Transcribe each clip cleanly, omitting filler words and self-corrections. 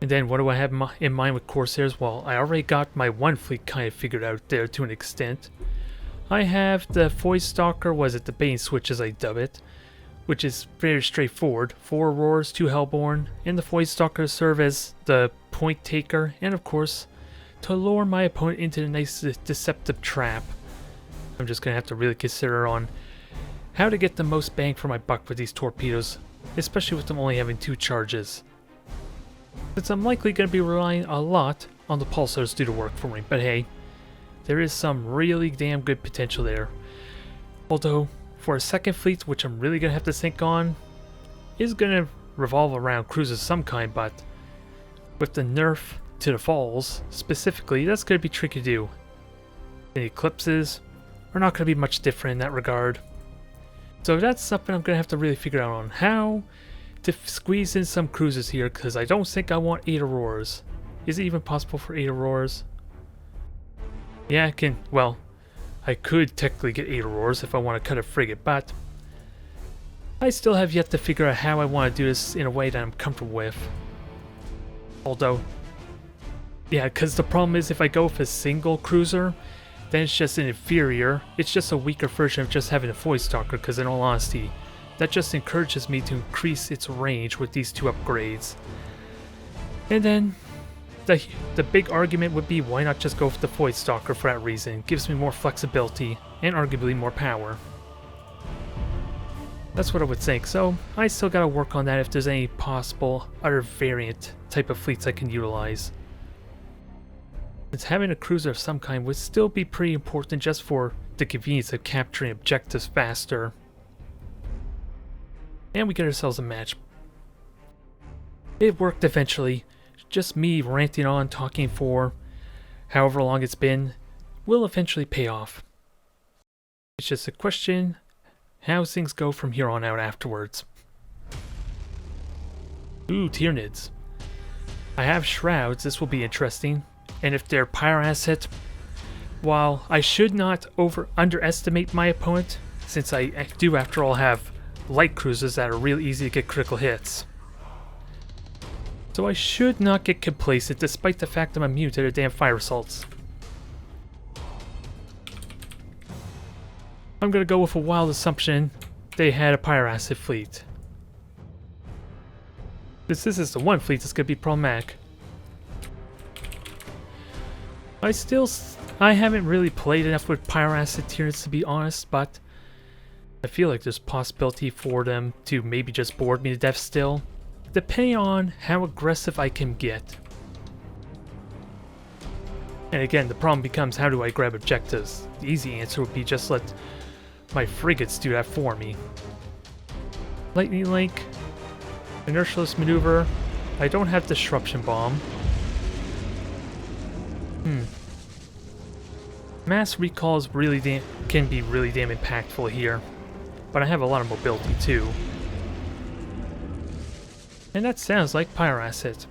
And then what do I have in mind with Corsairs? Well, I already got my one fleet kind of figured out there to an extent. I have the Foy Stalker, was it the Bane Switch as I dub it, which is very straightforward. 4 Aurors, 2 Hellborn, and the Foy Stalker serve as the point taker, and of course, to lure my opponent into a nice deceptive trap. I'm just going to have to really consider on how to get the most bang for my buck with these torpedoes, especially with them only having 2 charges. Since I'm likely going to be relying a lot on the pulsars to do the work for me, but hey, there is some really damn good potential there. Although, for a second fleet, which I'm really going to have to think on, is going to revolve around cruisers of some kind, but with the nerf to the falls, specifically, that's going to be tricky to do. The eclipses are not going to be much different in that regard. So that's something I'm going to have to really figure out on how to squeeze in some cruisers here, because I don't think I want 8 Aurors. Is it even possible for 8 Aurors? Yeah, I can, well, I could technically get 8 Aurors if I want to cut a frigate, but I still have yet to figure out how I want to do this in a way that I'm comfortable with. Although, yeah, because the problem is if I go with a single cruiser, then it's just an inferior, it's just a weaker version of just having a Foy Stalker, because in all honesty, that just encourages me to increase its range with these 2 upgrades. And then, the big argument would be why not just go with the Foy Stalker for that reason. It gives me more flexibility, and arguably more power. That's what I would think, so I still gotta work on that if there's any possible other variant type of fleets I can utilize. Since having a cruiser of some kind would still be pretty important just for the convenience of capturing objectives faster. And we get ourselves a match. It worked eventually. Just me ranting on, talking for however long it's been, will eventually pay off. It's just a question how things go from here on out afterwards. Ooh, Tyranids. I have Shrouds, this will be interesting. And if they're Pyro Asset, while I should not underestimate my opponent, since I do after all have light cruisers that are really easy to get critical hits. So I should not get complacent despite the fact I'm immune to their damn fire assaults. I'm gonna go with a wild assumption they had a Pyro Asset fleet. This is the one fleet that's gonna be problematic. I haven't really played enough with Pyro Asset Tyranids to be honest, but I feel like there's possibility for them to maybe just board me to death still, depending on how aggressive I can get. And again, the problem becomes how do I grab objectives? The easy answer would be just let my frigates do that for me. Lightning Link, Inertialist Maneuver, I don't have Disruption Bomb. Mass Recall can be really damn impactful here. But I have a lot of mobility too. And that sounds like Pyro Asset.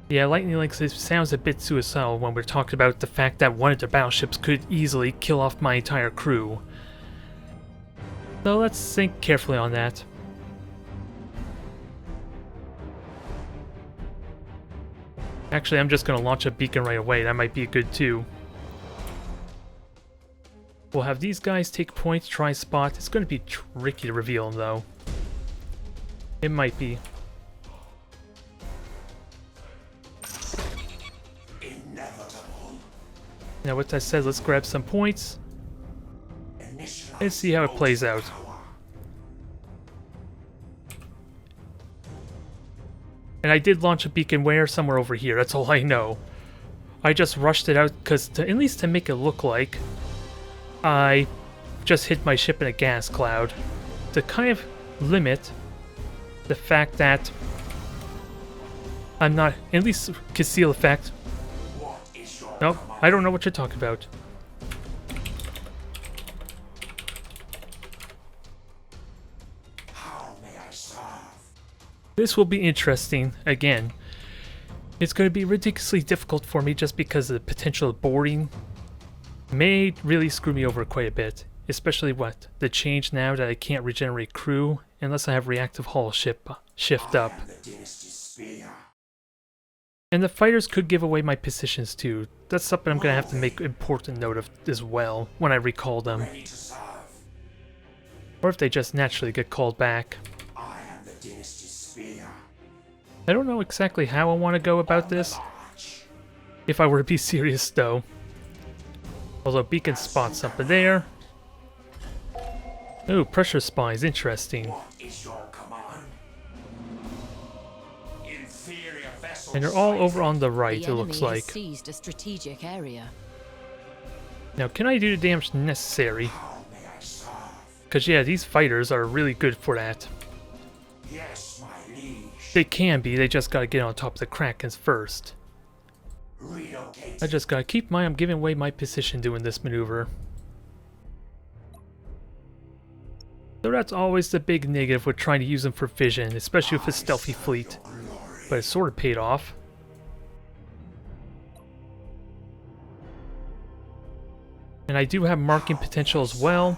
Yeah, Lightning Link sounds a bit suicidal when we're talking about the fact that one of their battleships could easily kill off my entire crew. So let's think carefully on that. Actually, I'm just going to launch a beacon right away. That might be good too. We'll have these guys take points, try spot. It's going to be tricky to reveal them though. It might be. Inevitable. Now with that said, let's grab some points and see how it plays out. And I did launch a beacon somewhere over here, that's all I know. I just rushed it out because at least to make it look like I just hit my ship in a gas cloud to kind of limit the fact that I'm not, at least conceal the fact. Nope, I don't know what you're talking about. How may I serve? This will be interesting again. It's going to be ridiculously difficult for me just because of the potential of boarding may really screw me over quite a bit. Especially the change now that I can't regenerate crew unless I have reactive hull shift up. And the fighters could give away my positions too. That's something I'm gonna have to make important note of as well when I recall them. Or if they just naturally get called back. I don't know exactly how I want to go about this. If I were to be serious though. Although beacon spots something there. Ooh, pressure spies, interesting. And they're all over on the right, it looks like. Seized a strategic area. Now, can I do the damage necessary? Because, yeah, these fighters are really good for that. They can be, they just gotta get on top of the Krakens first. I just gotta keep in mind I'm giving away my position doing this maneuver. So that's always the big negative with trying to use them for vision, especially with a stealthy fleet. But it sort of paid off. And I do have marking potential as well.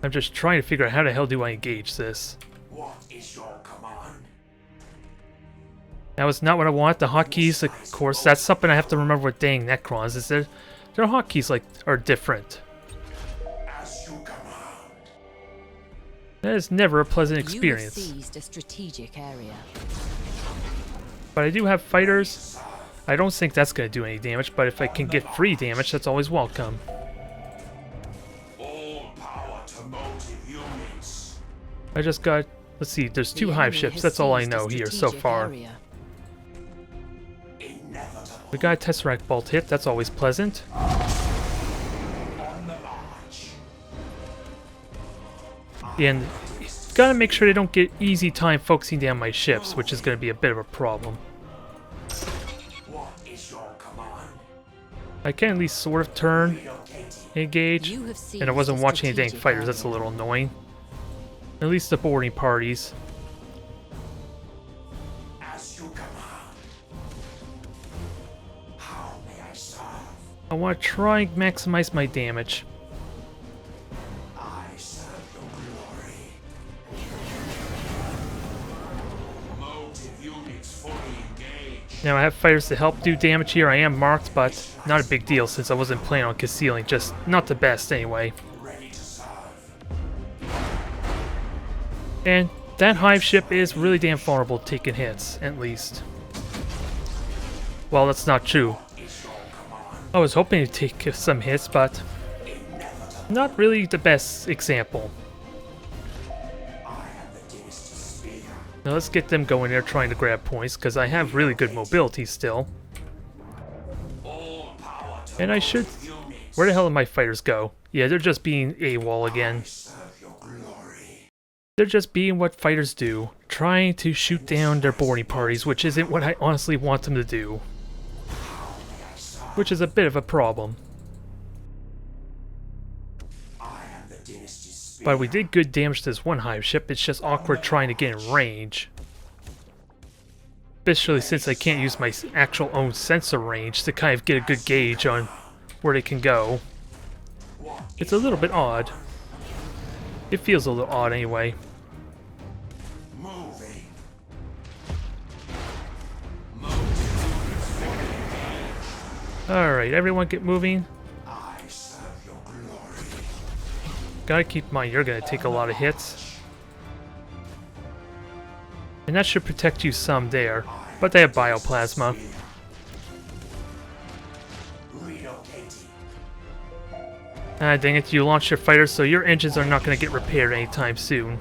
I'm just trying to figure out how the hell do I engage this. What is your command? That was not what I want. The hotkeys, of course, that's something I have to remember with dang Necrons, is their hotkeys are different. As you command. That is never a pleasant experience. You seized a strategic area. But I do have fighters. I don't think that's going to do any damage, but if I can get free damage, that's always welcome. All power to motive units. I just got, let's see, there's two hive ships, that's all I know here so far. We got a Tesseract Bolt hit, that's always pleasant. On the march. And gotta make sure they don't get easy time focusing down my ships, which is gonna be a bit of a problem. What is your command? I can at least sort of turn, engage, You have seized and I wasn't a watching any dang strategic fighters, that's a area. little annoying. At least the boarding parties. As you command. How may I serve? I want to try and maximize my damage. I serve your glory. Motive units fully engaged. Now I have fighters to help do damage here. I am marked, but not a big deal since I wasn't planning on concealing. Just not the best anyway. Ready to serve. And that hive ship is really damn vulnerable to taking hits, at least. Well, that's not true. I was hoping to take some hits, but not really the best example. Now let's get them going there trying to grab points, because I have really good mobility still. And I should... Where the hell did my fighters go? Yeah, they're just being AWOL again. They're just being what fighters do, trying to shoot down their boarding parties, which isn't what I honestly want them to do. Which is a bit of a problem. But we did good damage to this one hive ship, it's just awkward trying to get in range. Especially since I can't use my actual own sensor range to kind of get a good gauge on where they can go. It's a little bit odd. It feels a little odd anyway. Alright, everyone get moving. Gotta keep in mind, you're gonna take a lot of hits. And that should protect you some there. But they have bioplasma. Ah, dang it, you launched your fighters, so your engines are not gonna get repaired anytime soon.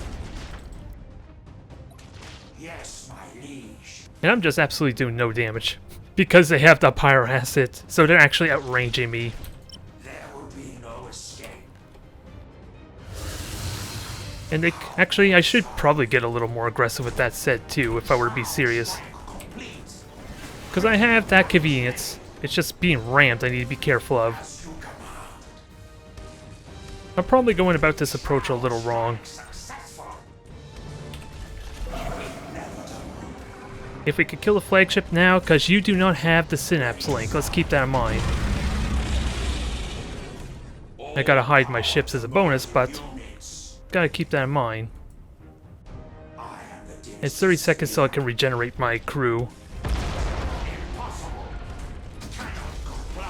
And I'm just absolutely doing no damage. Because they have the pyro asset, so they're actually outranging me. There will be no escape. And they actually, I should probably get a little more aggressive with that set too, if I were to be serious. Because I have that convenience. It's just being rammed I need to be careful of. I'm probably going about this approach a little wrong. If we could kill the flagship now, because you do not have the synapse link. Let's keep that in mind. I gotta hide my ships as a bonus, but gotta keep that in mind. It's 30 seconds till I can regenerate my crew.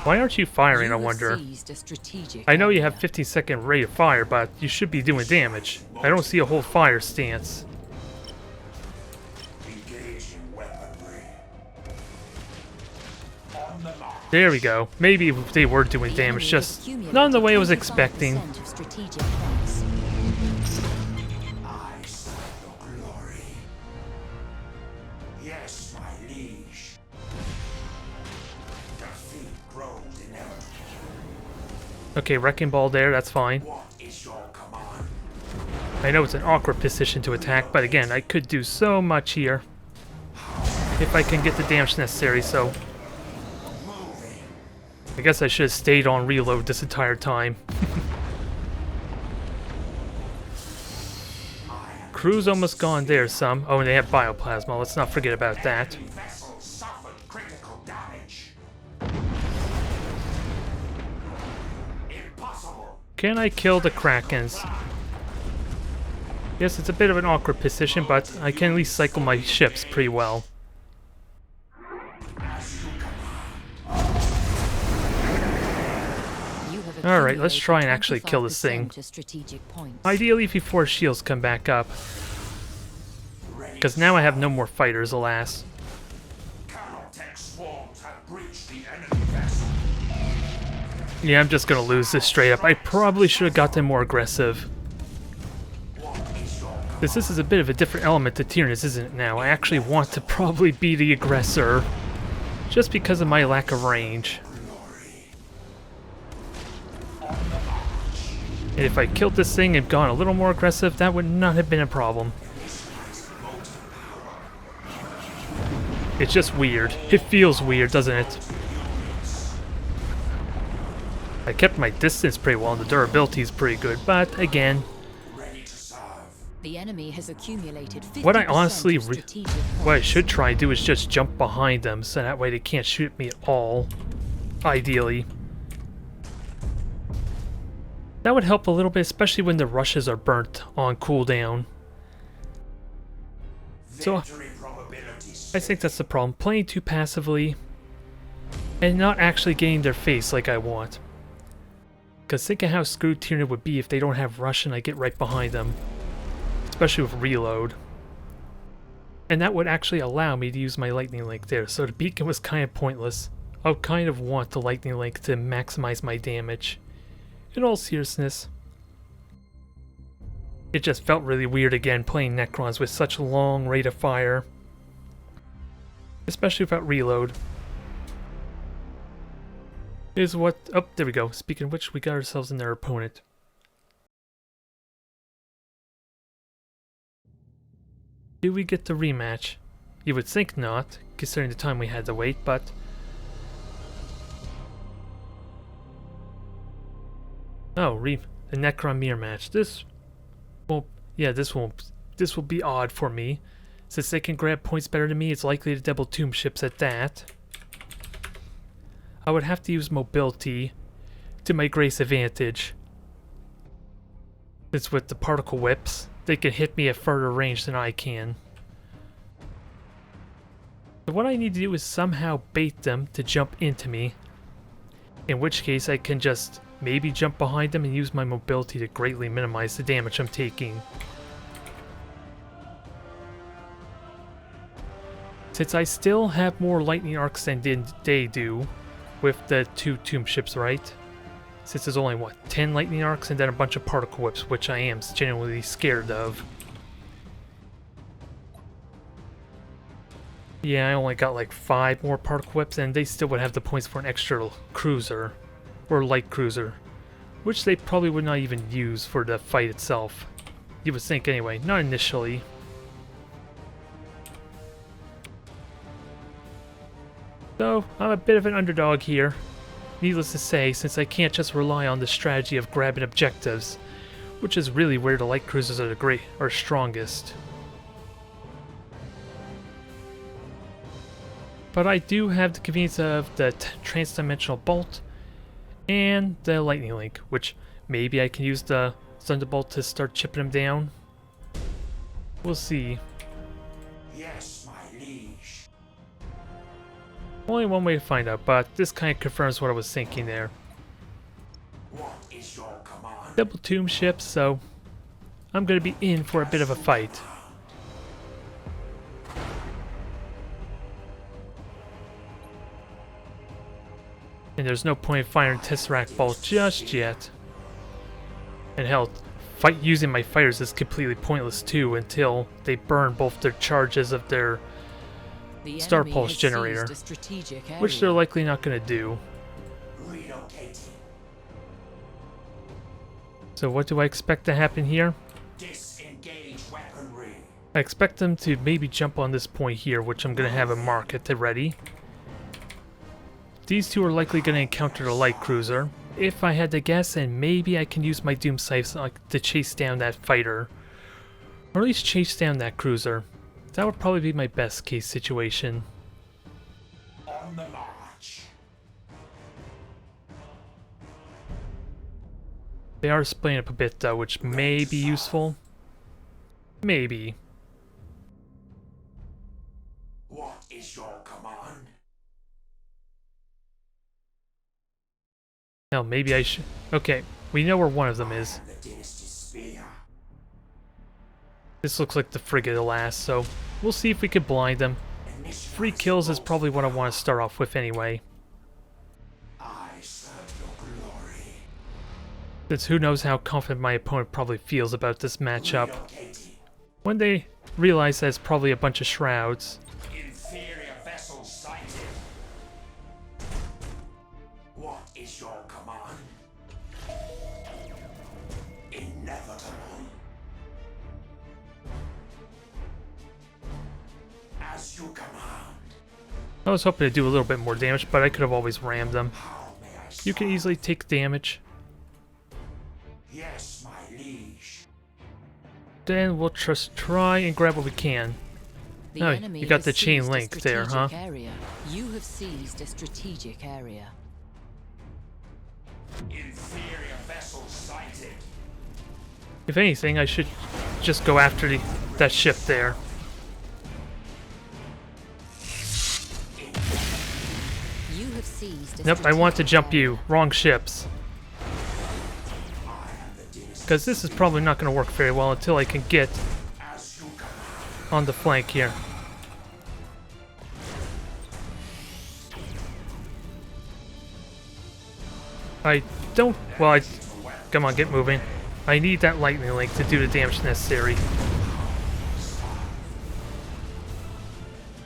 Why aren't you firing, I You have wonder? seized a strategic I know you area. have 15-second rate of fire, but you should be doing damage. I don't see a whole fire stance. Engaging weaponry. On the mark. There we go. Maybe they were doing The damage, enemy just has accumulated not in the way I was 25% expecting. of strategic points. I serve your glory. Yes, my liege. Defeat grows inevitable. Okay, Wrecking Ball there, that's fine. What is your command? I know it's an awkward position to attack, but again, I could do so much here. If I can get the damage necessary, so... I guess I should have stayed on reload this entire time. Crew's almost gone there some. Oh, and they have bioplasma, let's not forget about that. Vessels suffered critical damage. Impossible. Can I kill the Krakens? Yes, it's a bit of an awkward position, but I can at least cycle my ships pretty well. You have Alright, let's accumulated try and actually kill this thing. 25% of strategic points. Ideally before shields come back up. Because now I have no more fighters, alas. Calotech swarms have breached the enemy vessel. Yeah, I'm just gonna lose this straight up. I probably should have gotten more aggressive. What is your This is a bit of a different element to Tyrannus, isn't it now? I actually want to probably be the aggressor. Just because of my lack of range. And if I killed this thing and gone a little more aggressive, that would not have been a problem. It's just weird. It feels weird, doesn't it? I kept my distance pretty well and the durability is pretty good, but again, ready to serve? The enemy has accumulated 50% what I honestly, of strategic what I points. should try and do is just jump behind them so that way they can't shoot me at all. Ideally. That would help a little bit, especially when the rushes are burnt on cooldown. So, Victory probabilities. I think that's the problem. Playing too passively and not actually getting their face like I want. Because think of how screwed Tyrannus would be if they don't have rush and I get right behind them. Especially with reload. And that would actually allow me to use my lightning link there. So the beacon was kind of pointless. I would kind of want the lightning link to maximize my damage. In all seriousness. It just felt really weird again playing Necrons with such a long rate of fire. Especially without reload. Is what... Oh, there we go. Speaking of which, we got ourselves in their opponent. Do we get the rematch? You would think not, considering the time we had to wait, but... Oh, the Necron mirror match. This won't... Yeah, this won't... This will be odd for me. Since they can grab points better than me, it's likely to double tomb ships at that. I would have to use mobility to my greatest advantage. Since with the particle whips, they can hit me at further range than I can. So what I need to do is somehow bait them to jump into me. In which case I can just maybe jump behind them and use my mobility to greatly minimize the damage I'm taking. Since I still have more lightning arcs than they do with the 2 tomb ships, right? Since there's only, what, 10 lightning arcs and then a bunch of particle whips, which I am genuinely scared of. Yeah, I only got like 5 more particle whips and they still would have the points for an extra cruiser. Or light cruiser. Which they probably would not even use for the fight itself. You would think anyway, not initially. So, I'm a bit of an underdog here. Needless to say, since I can't just rely on the strategy of grabbing objectives, which is really where the light cruisers are strongest. But I do have the convenience of the transdimensional bolt and the lightning link, which maybe I can use the thunderbolt to start chipping them down. We'll see. Yes, my liege. Only one way to find out, but this kind of confirms what I was thinking there. What is your command? Double tomb ships, so I'm gonna be in for a bit of a fight. And there's no point in firing Tesseract Bolt just yet. And hell, using my fighters is completely pointless too until they burn both their charges of their The Star enemy Pulse has generator, seized a strategic which they're area. likely not going to do. Relocating. So what do I expect to happen here? Disengage weaponry. I expect them to maybe jump on this point here, which I'm going to have a mark at the ready. These two are likely going to encounter the light cruiser. If I had to guess, and maybe I can use my Doom Scythes to chase down that fighter. Or at least chase down that cruiser. That would probably be my best case situation. On the march. They are splitting up a bit though, which may be useful. Maybe. What is your command? Hell, maybe I should... Okay, we know where one of them is. The dynasty spear. This looks like the frigate, alas, so we'll see if we can blind them. 3 kills is probably what I want to start off with anyway. I serve your glory. Since who knows how confident my opponent probably feels about this matchup. Relocating. When they realize that it's probably a bunch of shrouds. Inferior vessels sighted. What is your command? Inevitable. As you command. I was hoping to do a little bit more damage, but I could have always rammed them. How may I You can serve? easily take damage. Yes, my liege. Then we'll just try and grab what we can. The Oh, enemy you got has the chain seized a link there, huh? strategic area. You have seized a strategic area. Inferior vessels sighted. If anything, I should just go after that ship there. You have seized a Nope, I want to strategic jump area. you. Wrong ships. Because this is probably not going to work very well until I can get As you command. on the flank here. I don't... Well, I... Come on, get moving. I need that lightning link to do the damage necessary.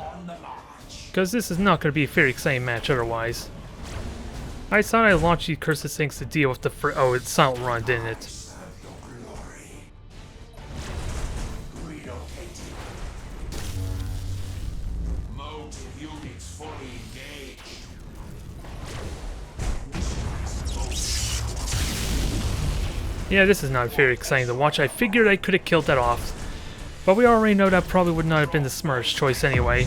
On the march. Because this is not going to be a very exciting match otherwise. I thought I launched these cursed things to deal with the oh, it's Silent Run, didn't it? Serve your glory. Relocating. Motive units fully engaged. Yeah, this is not very exciting to watch. I figured I could have killed that off. But we already know that probably would not have been the smartest choice anyway.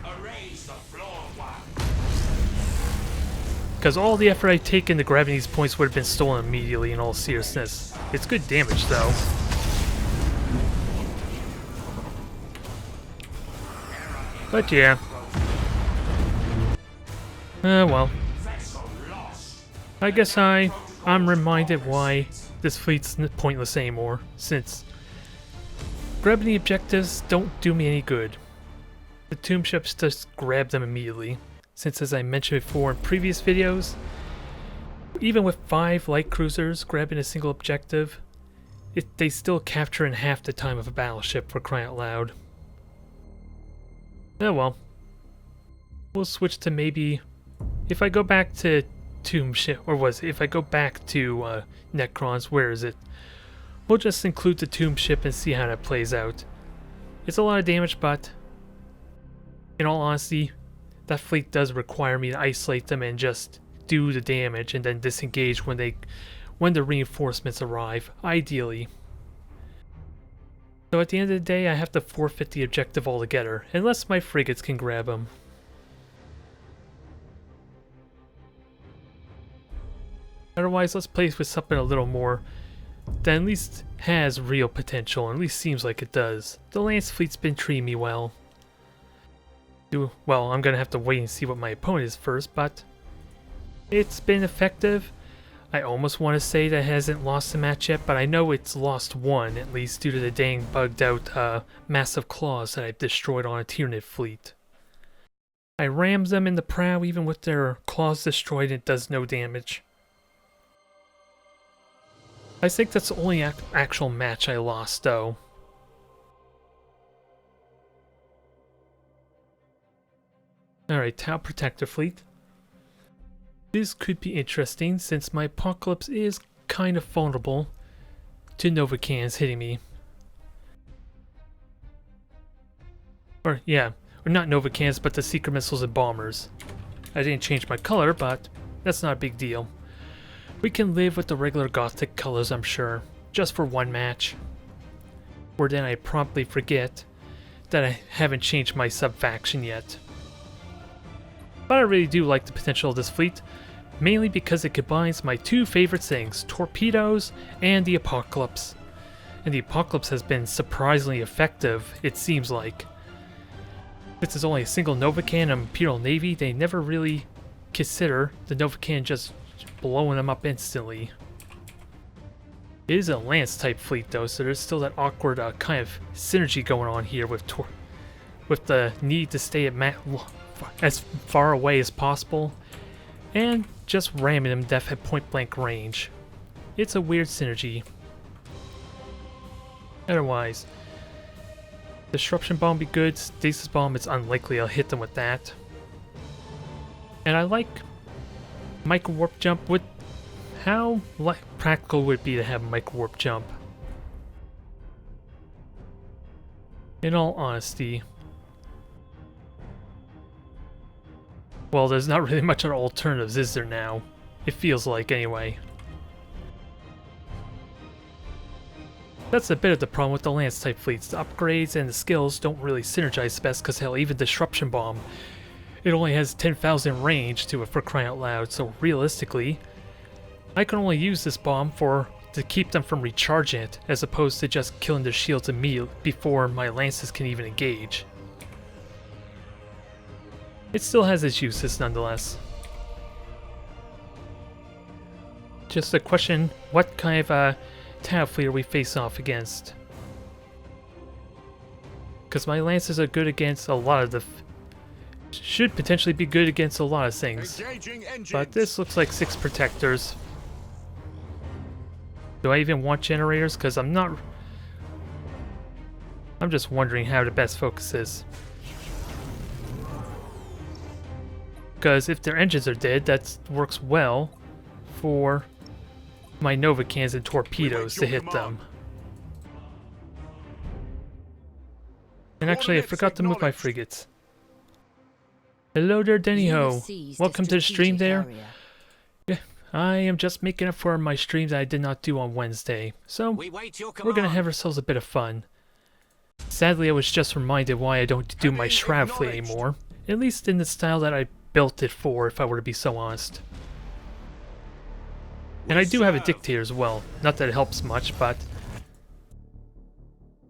Erase the floor one. Because all the effort I take into grabbing these points would have been stolen immediately in all seriousness. It's good damage though. But yeah. Well. Vessel lost. I guess I'm reminded why this fleet's pointless anymore, since grabbing the objectives don't do me any good. The tomb ships just grab them immediately, since as I mentioned before in previous videos, even with 5 light cruisers grabbing a single objective, they still capture in half the time of a battleship, for crying out loud. Oh well. We'll switch to maybe, if I go back to tomb ship, or was it, if I go back to Necrons, where is it? We'll just include the tomb ship and see how that plays out. It's a lot of damage, but in all honesty, that fleet does require me to isolate them and just do the damage and then disengage when the reinforcements arrive, ideally. So at the end of the day, I have to forfeit the objective altogether, unless my frigates can grab them. Otherwise, let's play with something a little more that at least has real potential, or at least seems like it does. The Lance fleet's been treating me well. Well, I'm gonna have to wait and see what my opponent is first, but it's been effective. I almost want to say that it hasn't lost a match yet, but I know it's lost one, at least due to the dang bugged out massive claws that I've destroyed on a Tyranid fleet. I rammed them in the prow even with their claws destroyed and it does no damage. I think that's the only actual match I lost though. Alright, Tau Protector Fleet. This could be interesting since my Apocalypse is kind of vulnerable to Nova cannons hitting me. Or not Nova cannons, but the Secret Missiles and Bombers. I didn't change my color, but that's not a big deal. We can live with the regular Gothic colors, I'm sure, just for one match. Or then I promptly forget that I haven't changed my sub-faction yet. But I really do like the potential of this fleet, mainly because it combines my two favorite things, torpedoes and the Apocalypse. And the Apocalypse has been surprisingly effective, it seems like. Since it's only a single Nova Cannon and Imperial Navy, they never really consider the Nova Cannon just blowing them up instantly. It is a Lance type fleet though, so there's still that awkward kind of synergy going on here with the need to stay at as far away as possible and just ramming them death at point blank range. It's a weird synergy. Otherwise, Disruption Bomb be good, Stasis Bomb it's unlikely I'll hit them with that. And I like Micro Warp Jump. How practical would it be to have Micro Warp Jump? In all honesty. Well, there's not really much other alternatives, is there now? It feels like, anyway. That's a bit of the problem with the Lance-type fleets. The upgrades and the skills don't really synergize best because hell, even Disruption Bomb, it only has 10,000 range to it for crying out loud, so realistically, I can only use this bomb to keep them from recharging it, as opposed to just killing their shields immediately before my lances can even engage. It still has its uses nonetheless. Just a question, what kind of Tau fleet are we face off against? Because my lances are good against a lot of the... should potentially be good against a lot of things. But this looks like 6 protectors. Do I even want generators? Because I'm not... I'm just wondering how to best focus this. Because if their engines are dead, that works well for my Nova cannons and torpedoes to hit them. And actually, I forgot to move my frigates. Hello there, Denny-ho. Welcome to the stream there. Yeah, I am just making up for my stream that I did not do on Wednesday. So, we're gonna have ourselves a bit of fun. Sadly, I was just reminded why I don't do my Shroud fleet anymore. At least in the style that I built it for, if I were to be so honest. And I do have a dictator as well. Not that it helps much, but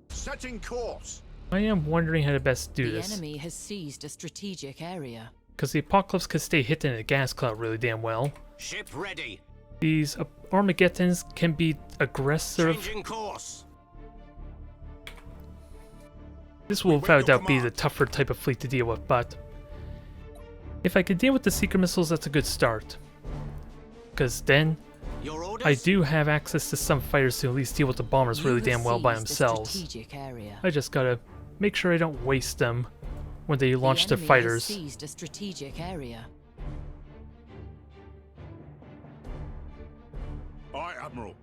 Setting course. I am wondering how to best do The this. enemy has seized a strategic area. Because the Apocalypse could stay hidden in a gas cloud really damn well. Ship ready. These Armageddons can be aggressive. Changing course. This will without doubt be the tougher type of fleet to deal with, but if I could deal with the Secret Missiles, that's a good start. Because then Your orders? I do have access to some fighters to at least deal with the bombers really damn well by themselves. Strategic area. I just gotta make sure I don't waste them when they launch their The enemy fighters. has seized a strategic area. Aye, Admiral.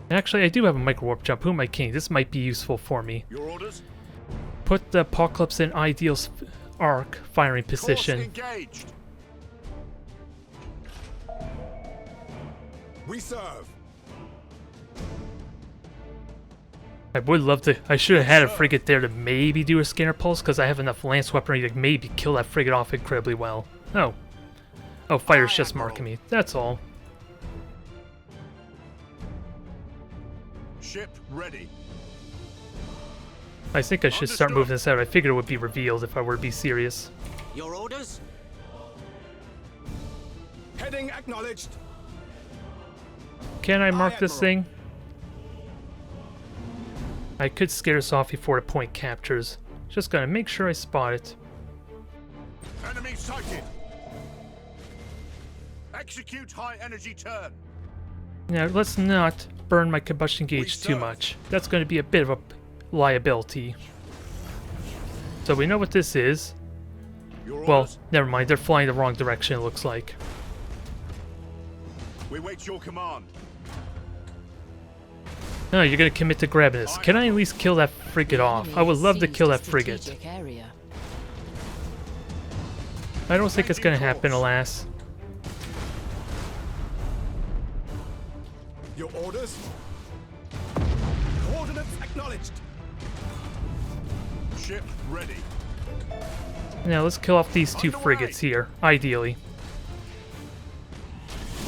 And actually, I do have a Micro Warp Jump. Who am I king? This might be useful for me. Your orders? Put the Apocalypse in ideal arc firing Course position. engaged. We serve. I would love to. I should have had a frigate there to maybe do a scanner pulse because I have enough lance weaponry to maybe kill that frigate off incredibly well. Oh. Oh, fire's just marking me. That's all. Ship ready. I think I should start moving this out. I figured it would be revealed if I were to be serious. Your orders? Heading acknowledged. Can I mark Aye, this Admiral. thing? I could scare us off before the point captures. Just gotta make sure I spot it. Enemy sighted. Execute high energy turn. Now, let's not burn my combustion gauge too serve. much. That's going to be a bit of a liability. So we know what this is. Your Well, orders. never mind. They're flying the wrong direction, it looks like. We wait your command. No, you're going to commit to grabbing this. Can I at least kill that frigate off? I would love to kill that frigate. Strategic area. I don't think it's going to happen, alas. Your orders. Coordinates acknowledged. Ship ready. Now, let's kill off these two frigates here, ideally.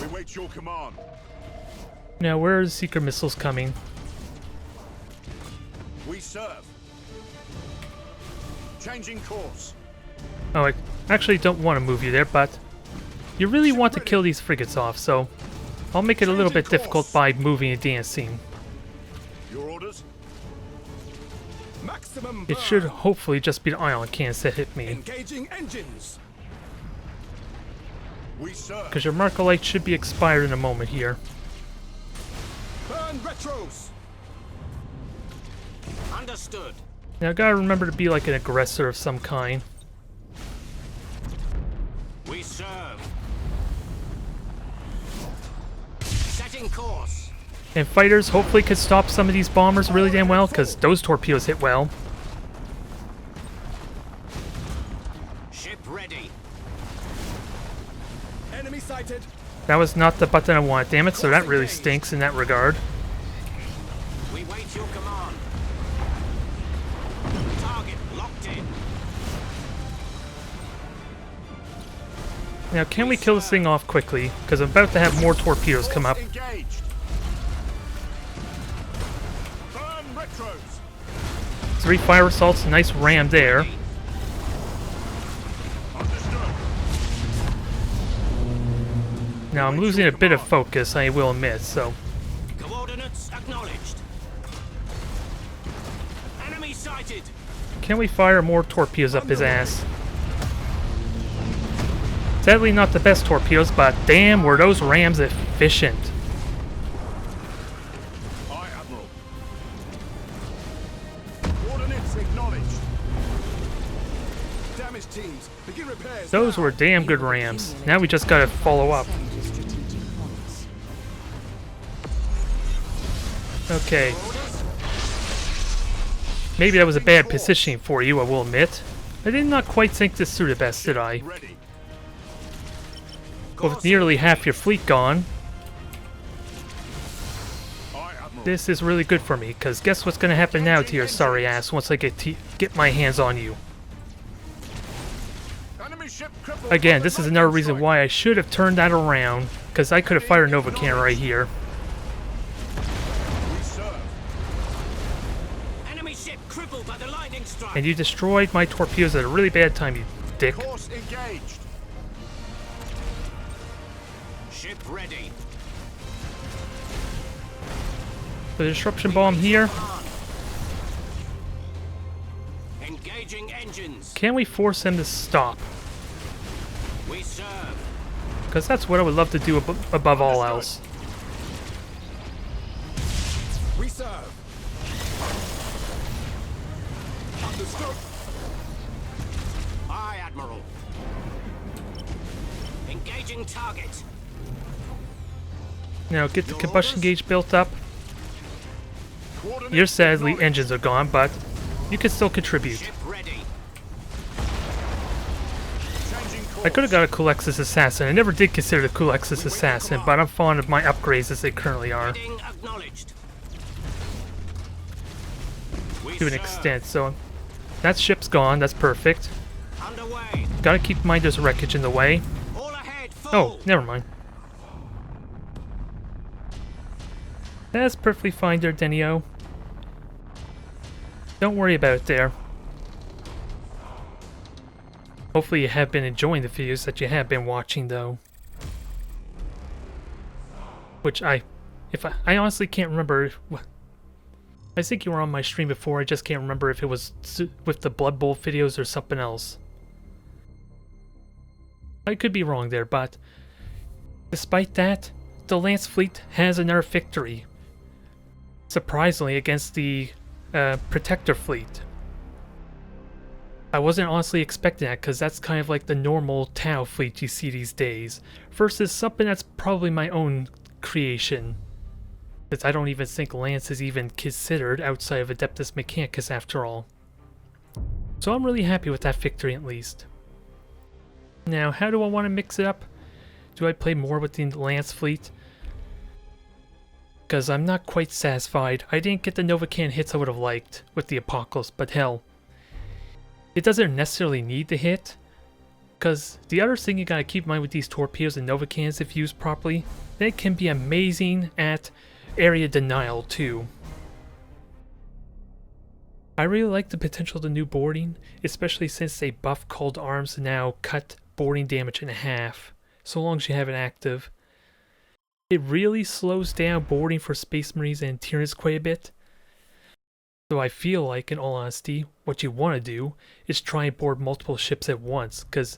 We wait your command. Now, where are the secret missiles coming? We serve. Changing course. Oh, I actually don't want to move you there, but you really want to kill these frigates off, so I'll make it a little bit difficult by moving and dancing. Your orders. Maximum It should hopefully just be the ion cannons that hit me, engaging engines. We serve. because your marker light should be expired in a moment here. Burn retros. Understood. Now, I gotta remember to be like an aggressor of some kind. We serve. Setting course. And fighters hopefully could stop some of these bombers really damn well, because those torpedoes hit well. Ship ready. Enemy sighted. That was not the button I wanted, damn it, so that really stinks in that regard. We wait your command. Target locked in. Now, can we kill this thing off quickly? Because I'm about to have more torpedoes come up. Engaged. Burn retros. 3 fire assaults, nice ram there. Understood. Now, I'm losing a bit of focus, I will admit, so... Coordinates acknowledged. Enemy sighted. Can we fire more torpedoes up his ass? Sadly, not the best torpedoes, but damn, were those rams efficient. Aye, Admiral. Coordinates acknowledged. Damage teams, begin repairs. Those were damn good rams. Now we just gotta follow up. Send to strategic points. Okay. Maybe that was a bad positioning for you, I will admit. I did not quite think this through the best, did I? Ready. With nearly half your fleet gone, Aye, Admiral. this is really good for me, because guess what's gonna happen now to your sorry ass once I get my hands on you. Enemy ship crippled Again, by this the is another lightning reason strike. why I should have turned that around, because I could have fired a Nova cannon right here. We serve. Enemy ship crippled by the lightning strike. And you destroyed my torpedoes at a really bad time, you dick. Course engaged. Ship ready. The disruption bomb here. Engaging engines. Can we force him to stop? We serve. Because that's what I would love to do above all else. We serve. Understood. Aye, Admiral. Engaging target. Now get the combustion gauge built up. Coordinates Your sadly acknowledged. engines are gone, but you can still contribute. Ship ready. Changing course. I could have got a Coolexis Assassin. I never did consider the Coolexis Assassin, but I'm fond of my upgrades as they currently are, Heading acknowledged. We to an serve. extent. So that ship's gone. That's perfect. Underway. Gotta keep in mind there's wreckage in the way. All ahead. Full. Oh, never mind. That's perfectly fine there, Denio. Don't worry about it there. Hopefully you have been enjoying the videos that you have been watching, though. Which I honestly can't remember. I think you were on my stream before, I just can't remember if it was with the Blood Bowl videos or something else. I could be wrong there, but despite that, the Lance fleet has another victory. Surprisingly, against the Protector fleet. I wasn't honestly expecting that, because that's kind of like the normal Tau fleet you see these days, versus something that's probably my own creation. Because I don't even think Lance is even considered outside of Adeptus Mechanicus after all. So I'm really happy with that victory at least. Now, how do I want to mix it up? Do I play more with the Lance fleet? Because I'm not quite satisfied. I didn't get the Novacan hits I would have liked with the Apocalypse, but hell. It doesn't necessarily need the hit. Because the other thing you gotta keep in mind with these torpedoes and Novacans, if used properly, they can be amazing at area denial too. I really like the potential of the new boarding, especially since they buff cold arms and now cut boarding damage in half, so long as you have it active. It really slows down boarding for Space Marines and Tyranids quite a bit. So I feel like, in all honesty, what you want to do is try and board multiple ships at once, because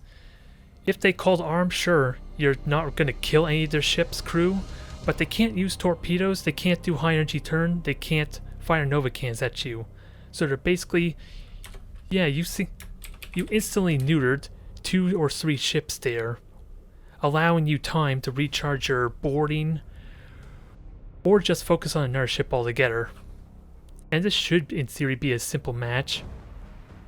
if they called arms, sure, you're not going to kill any of their ship's crew, but they can't use torpedoes, they can't do high energy turn, they can't fire Novacans at you. So they're basically, yeah, you instantly neutered 2 or 3 ships there, allowing you time to recharge your boarding, or just focus on another ship altogether. And this should, in theory, be a simple match,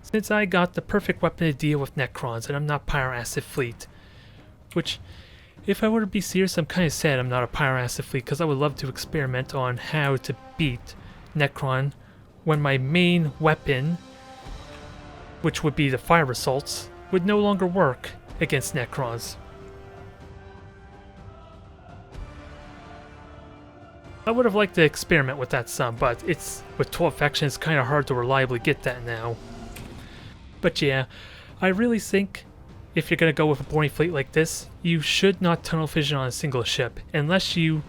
since I got the perfect weapon to deal with Necrons, and I'm not Pyroacid Fleet. Which, if I were to be serious, I'm kind of sad I'm not a Pyroacid Fleet, because I would love to experiment on how to beat Necron when my main weapon, which would be the fire assaults, would no longer work against Necrons. I would have liked to experiment with that some, but it's with 12 factions, it's kind of hard to reliably get that now. But yeah, I really think if you're going to go with a boarding fleet like this, you should not tunnel vision on a single ship, unless you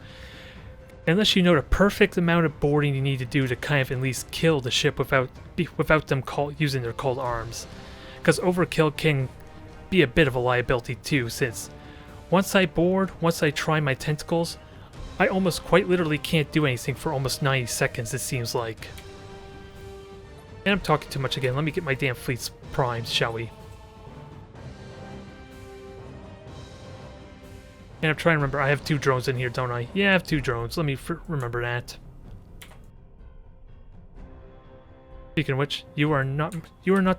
know the perfect amount of boarding you need to do to kind of at least kill the ship without them using their cold arms. Because overkill can be a bit of a liability too, since once I board, once I try my tentacles, I almost quite literally can't do anything for almost 90 seconds, it seems like. And I'm talking too much again. Let me get my damn fleets primed, shall we? And I'm trying to remember, I have 2 drones in here, don't I? Yeah, I have 2 drones. Let me remember that. Speaking of which, you are not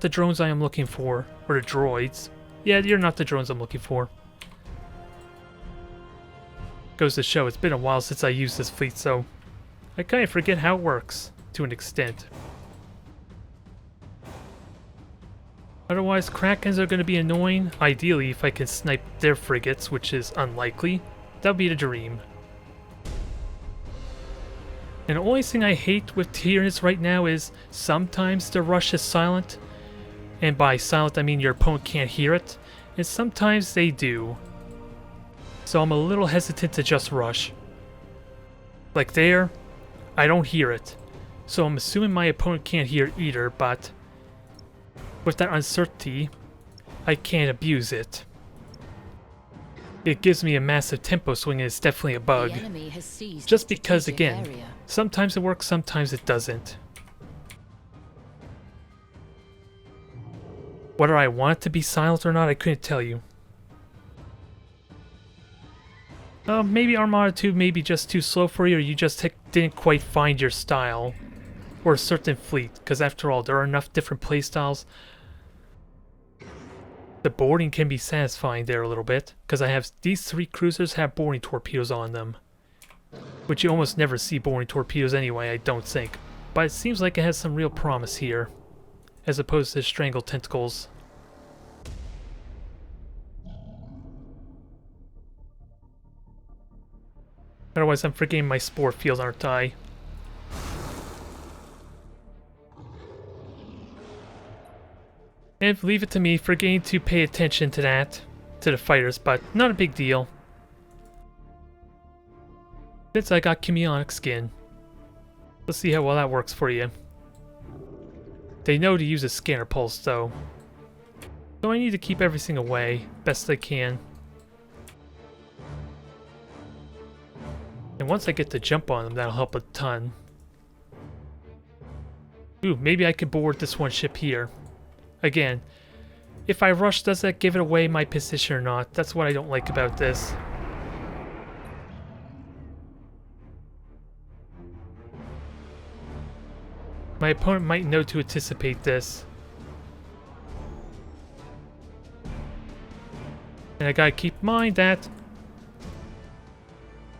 the drones I am looking for. Or the droids. Yeah, you're not the drones I'm looking for. Goes to show, it's been a while since I used this fleet, so I kind of forget how it works, to an extent. Otherwise, Krakens are going to be annoying. Ideally, if I can snipe their frigates, which is unlikely, that would be the dream. And the only thing I hate with Tyranids right now is sometimes the rush is silent, and by silent I mean your opponent can't hear it, and sometimes they do. So I'm a little hesitant to just rush. Like there, I don't hear it. So I'm assuming my opponent can't hear it either, but with that uncertainty, I can't abuse it. It gives me a massive tempo swing and it's definitely a bug. Just because, again, sometimes it works, sometimes it doesn't. Whether I want it to be silent or not, I couldn't tell you. Maybe Armada 2 may be just too slow for you, or you just didn't quite find your style. Or a certain fleet, because after all, there are enough different playstyles. The boarding can be satisfying there a little bit, because I have these 3 cruisers have boarding torpedoes on them. Which you almost never see boarding torpedoes anyway, I don't think. But it seems like it has some real promise here, as opposed to strangle tentacles. Otherwise I'm forgetting my spore field, aren't I? And leave it to me forgetting to pay attention to that, to the fighters, but not a big deal. Since I got chameleonic skin. Let's see how well that works for you. They know to use a scanner pulse though. So I need to keep everything away, best I can. And once I get the jump on them, that'll help a ton. Ooh, maybe I could board this one ship here. Again, if I rush, does that give it away my position or not? That's what I don't like about this. My opponent might know to anticipate this. And I gotta keep in mind that...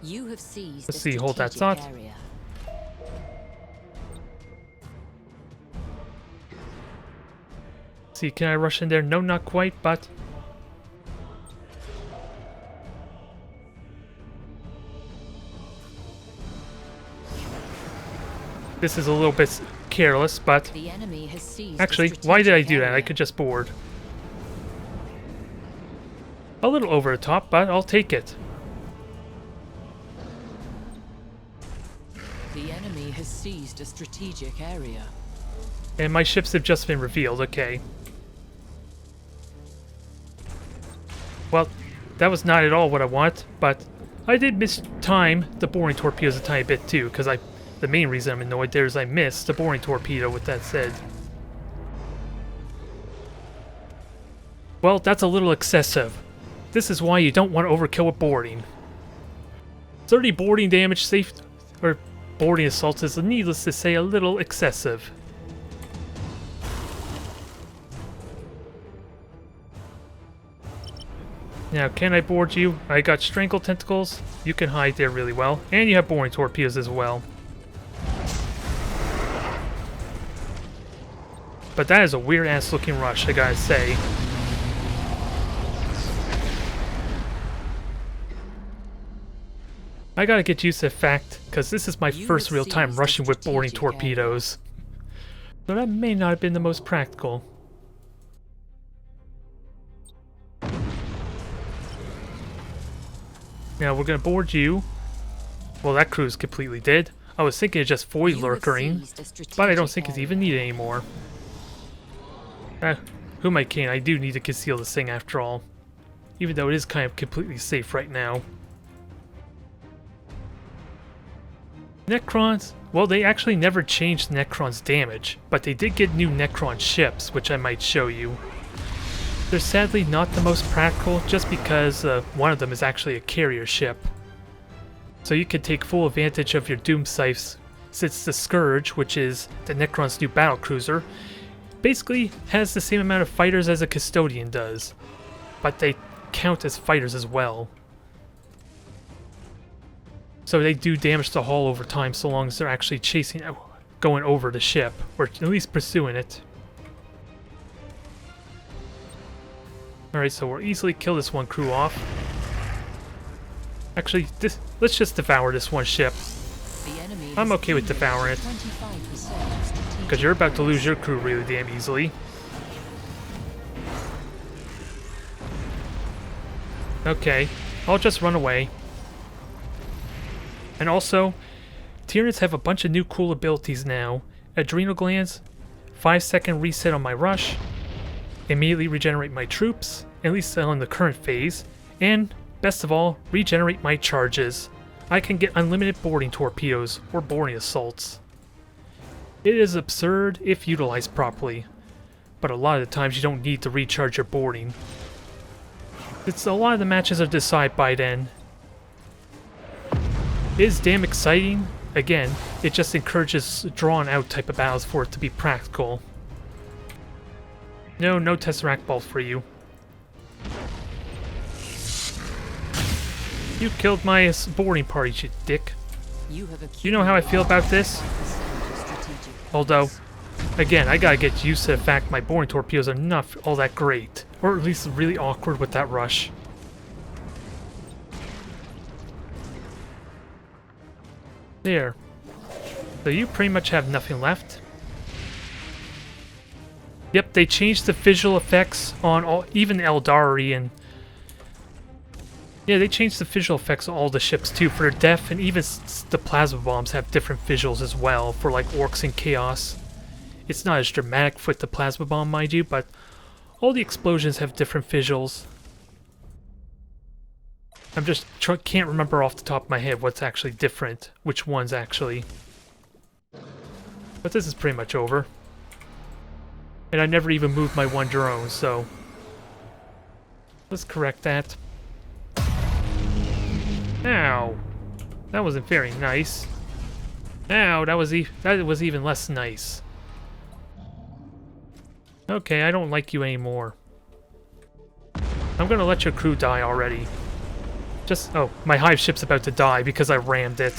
You have seized Let's a see, hold that strategic thought. area. See, can I rush in there? No, not quite, but... This is a little bit careless, but... The enemy has seized Actually, a why did I strategic do that? I area. could just board. A little over the top, but I'll take it. The enemy has seized a strategic area. And my ships have just been revealed, okay. Well, that was not at all what I want, but I did mistime the boring torpedoes a tiny bit too, because the main reason I'm annoyed there is I missed the boring torpedo, with that said. Well, that's a little excessive. This is why you don't want to overkill with boarding. 30 boarding damage safe, or boarding assaults is, needless to say, a little excessive. Now, can I board you? I got strangle tentacles. You can hide there really well. And you have boring torpedoes as well. But that is a weird-ass looking rush, I gotta say. I gotta get used to the fact, because this is my first real time rushing with boarding torpedoes. So that may not have been the most practical. Now we're gonna board you. Well, that crew's completely dead. I was thinking of just void lurkering, but I don't think it's even needed anymore. Who am I kidding? I do need to conceal this thing after all. Even though it is kind of completely safe right now. Necrons, well, they actually never changed Necron's damage, but they did get new Necron ships, which I might show you. They're sadly not the most practical, just because one of them is actually a carrier ship. So you can take full advantage of your Doom Scythes, since the Scourge, which is the Necron's new battlecruiser, basically has the same amount of fighters as a Custodian does, but they count as fighters as well. So they do damage to the hull over time, so long as they're actually chasing, going over the ship, or at least pursuing it. Alright, so we'll easily kill this one crew off. Actually, let's just devour this one ship. I'm okay with devouring it, because you're about to lose your crew really damn easily. Okay, I'll just run away. And also, Tyranids have a bunch of new cool abilities now. Adrenal glands, 5-second reset on my rush, immediately regenerate my troops, at least on the current phase, and, best of all, regenerate my charges. I can get unlimited boarding torpedoes or boarding assaults. It is absurd if utilized properly, but a lot of the times you don't need to recharge your boarding. A lot of the matches are decided by then. It is damn exciting. Again, it just encourages drawn out type of battles for it to be practical. No Tesseract Ball for you. You killed my boarding party, you dick. You know how I feel about this? Although, again, I gotta get used to the fact my boarding torpedoes are not all that great. Or at least really awkward with that rush. There. So you pretty much have nothing left. Yep, they changed the visual effects on all, even Eldari, and yeah, they changed the visual effects on all the ships too for their depth, and even the plasma bombs have different visuals as well for like Orcs and Chaos. It's not as dramatic with the plasma bomb, mind you, but all the explosions have different visuals. I'm just can't remember off the top of my head what's actually different, which ones actually. But this is pretty much over. And I never even moved my one drone, so let's correct that. Ow! That wasn't very nice. Ow, that was even less nice. Okay, I don't like you anymore. I'm gonna let your crew die already. Just oh, my hive ship's about to die because I rammed it.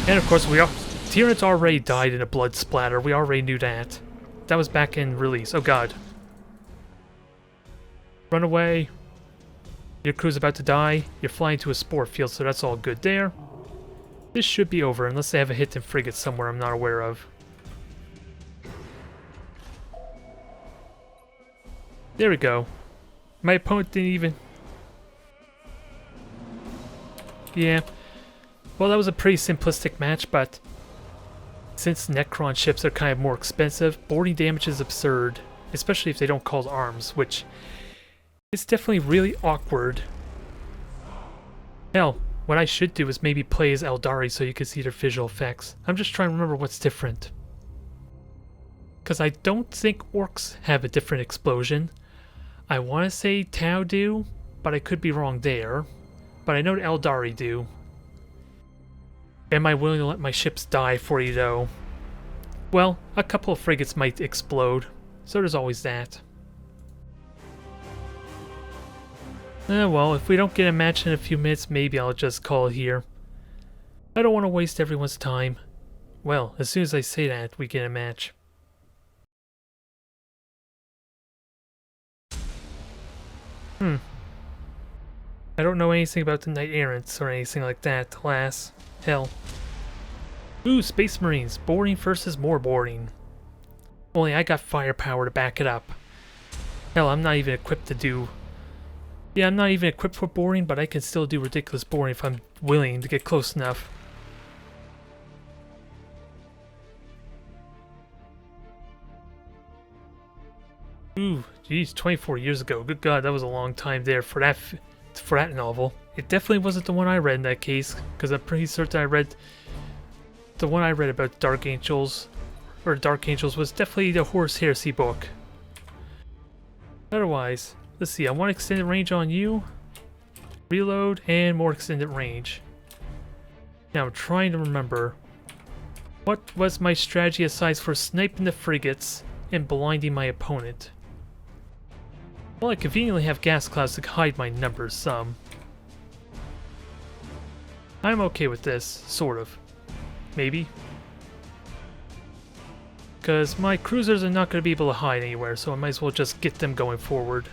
And of course Tyranids already died in a blood splatter. We already knew that. That was back in release. Oh god. Run away. Your crew's about to die. You're flying to a spore field, so that's all good there. This should be over, unless they have a hidden frigate somewhere I'm not aware of. There we go. My opponent didn't even... Yeah. Well, that was a pretty simplistic match, but since Necron ships are kind of more expensive, boarding damage is absurd, especially if they don't call arms, which is definitely really awkward. Hell, what I should do is maybe play as Eldari so you can see their visual effects. I'm just trying to remember what's different. Because I don't think Orcs have a different explosion. I want to say Tau do, but I could be wrong there. But I know the Eldari do. Am I willing to let my ships die for you, though? Well, a couple of frigates might explode, so there's always that. Well, if we don't get a match in a few minutes, maybe I'll just call it here. I don't want to waste everyone's time. Well, as soon as I say that, we get a match. I don't know anything about the Knight Errants or anything like that, alas. Hell. Ooh, Space Marines. Boarding versus more boarding. Only I got firepower to back it up. Hell, I'm not even equipped to do... Yeah, I'm not even equipped for boarding, but I can still do ridiculous boarding if I'm willing to get close enough. Ooh, geez, 24 years ago. Good God, that was a long time there for that novel. It definitely wasn't the one I read in that case, because I'm pretty certain I read... The one I read about Dark Angels, or Dark Angels, was definitely the Horus Heresy book. Otherwise, let's see, I want extended range on you. Reload, and more extended range. Now I'm trying to remember. What was my strategy aside for sniping the frigates and blinding my opponent? Well, I conveniently have gas clouds to hide my numbers some. I'm okay with this, sort of. Maybe. Because my cruisers are not going to be able to hide anywhere, so I might as well just get them going forward.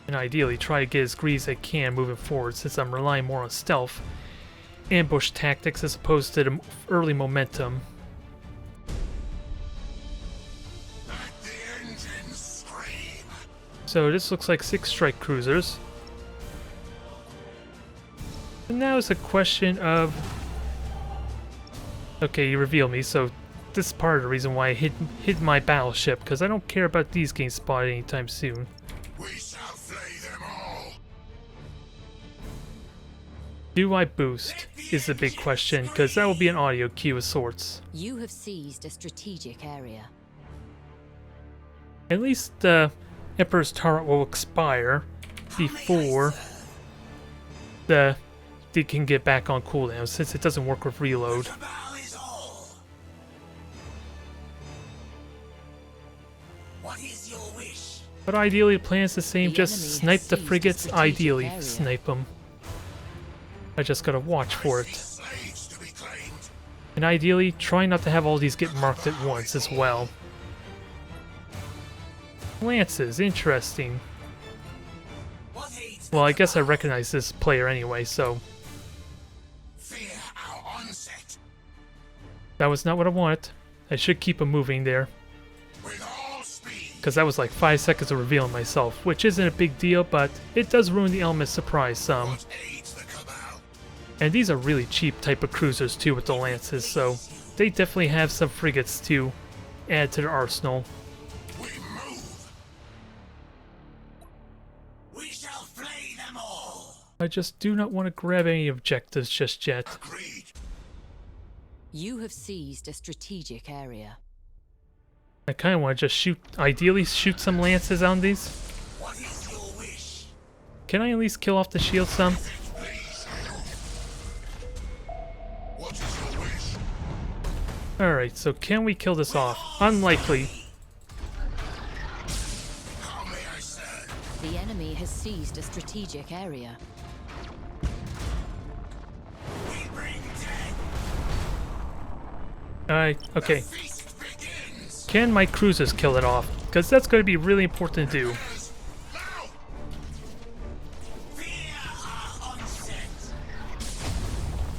And ideally try to get as greedy as I can moving forward, since I'm relying more on stealth, ambush tactics as opposed to the early momentum. So this looks like 6 strike cruisers. And now it's a question of... Okay, you reveal me, so this is part of the reason why I hid my battleship, because I don't care about these getting spotted anytime soon. We shall flay them all. Do I boost? Is the big question, because that will be an audio cue of sorts. You have seized a strategic area. At least the Emperor's turret will expire before they can get back on cooldown, since it doesn't work with reload. What is your wish? But ideally the plan is the same, The just enemy has snipe the seized a frigates, strategic ideally area. snipe them. I just gotta watch for it. Slaves to be claimed. And ideally, try not to have all these get marked at once as well. Lances, interesting. Well, I guess I recognize this player anyway, so Fear our onset. that was not what I wanted. I should keep him moving there, With all speed. because that was like 5 seconds of revealing myself, which isn't a big deal, but it does ruin the element of surprise some. What aids the Cabal? And these are really cheap type of cruisers too with the Lances, so they definitely have some frigates to add to their arsenal. We move. We shall flay them all. I just do not want to grab any objectives just yet. Agreed. You have seized a strategic area. I kind of want to just shoot, ideally shoot some Lances on these. What is your wish? Can I at least kill off the shield some? Please. What is your wish? Alright, so can we kill this off? Unlikely. How may I serve? The enemy has seized a strategic area. We bring death. Alright, okay. Feast begins. Can my cruisers kill it off? Because that's going to be really important to do. Now. Fear our onset.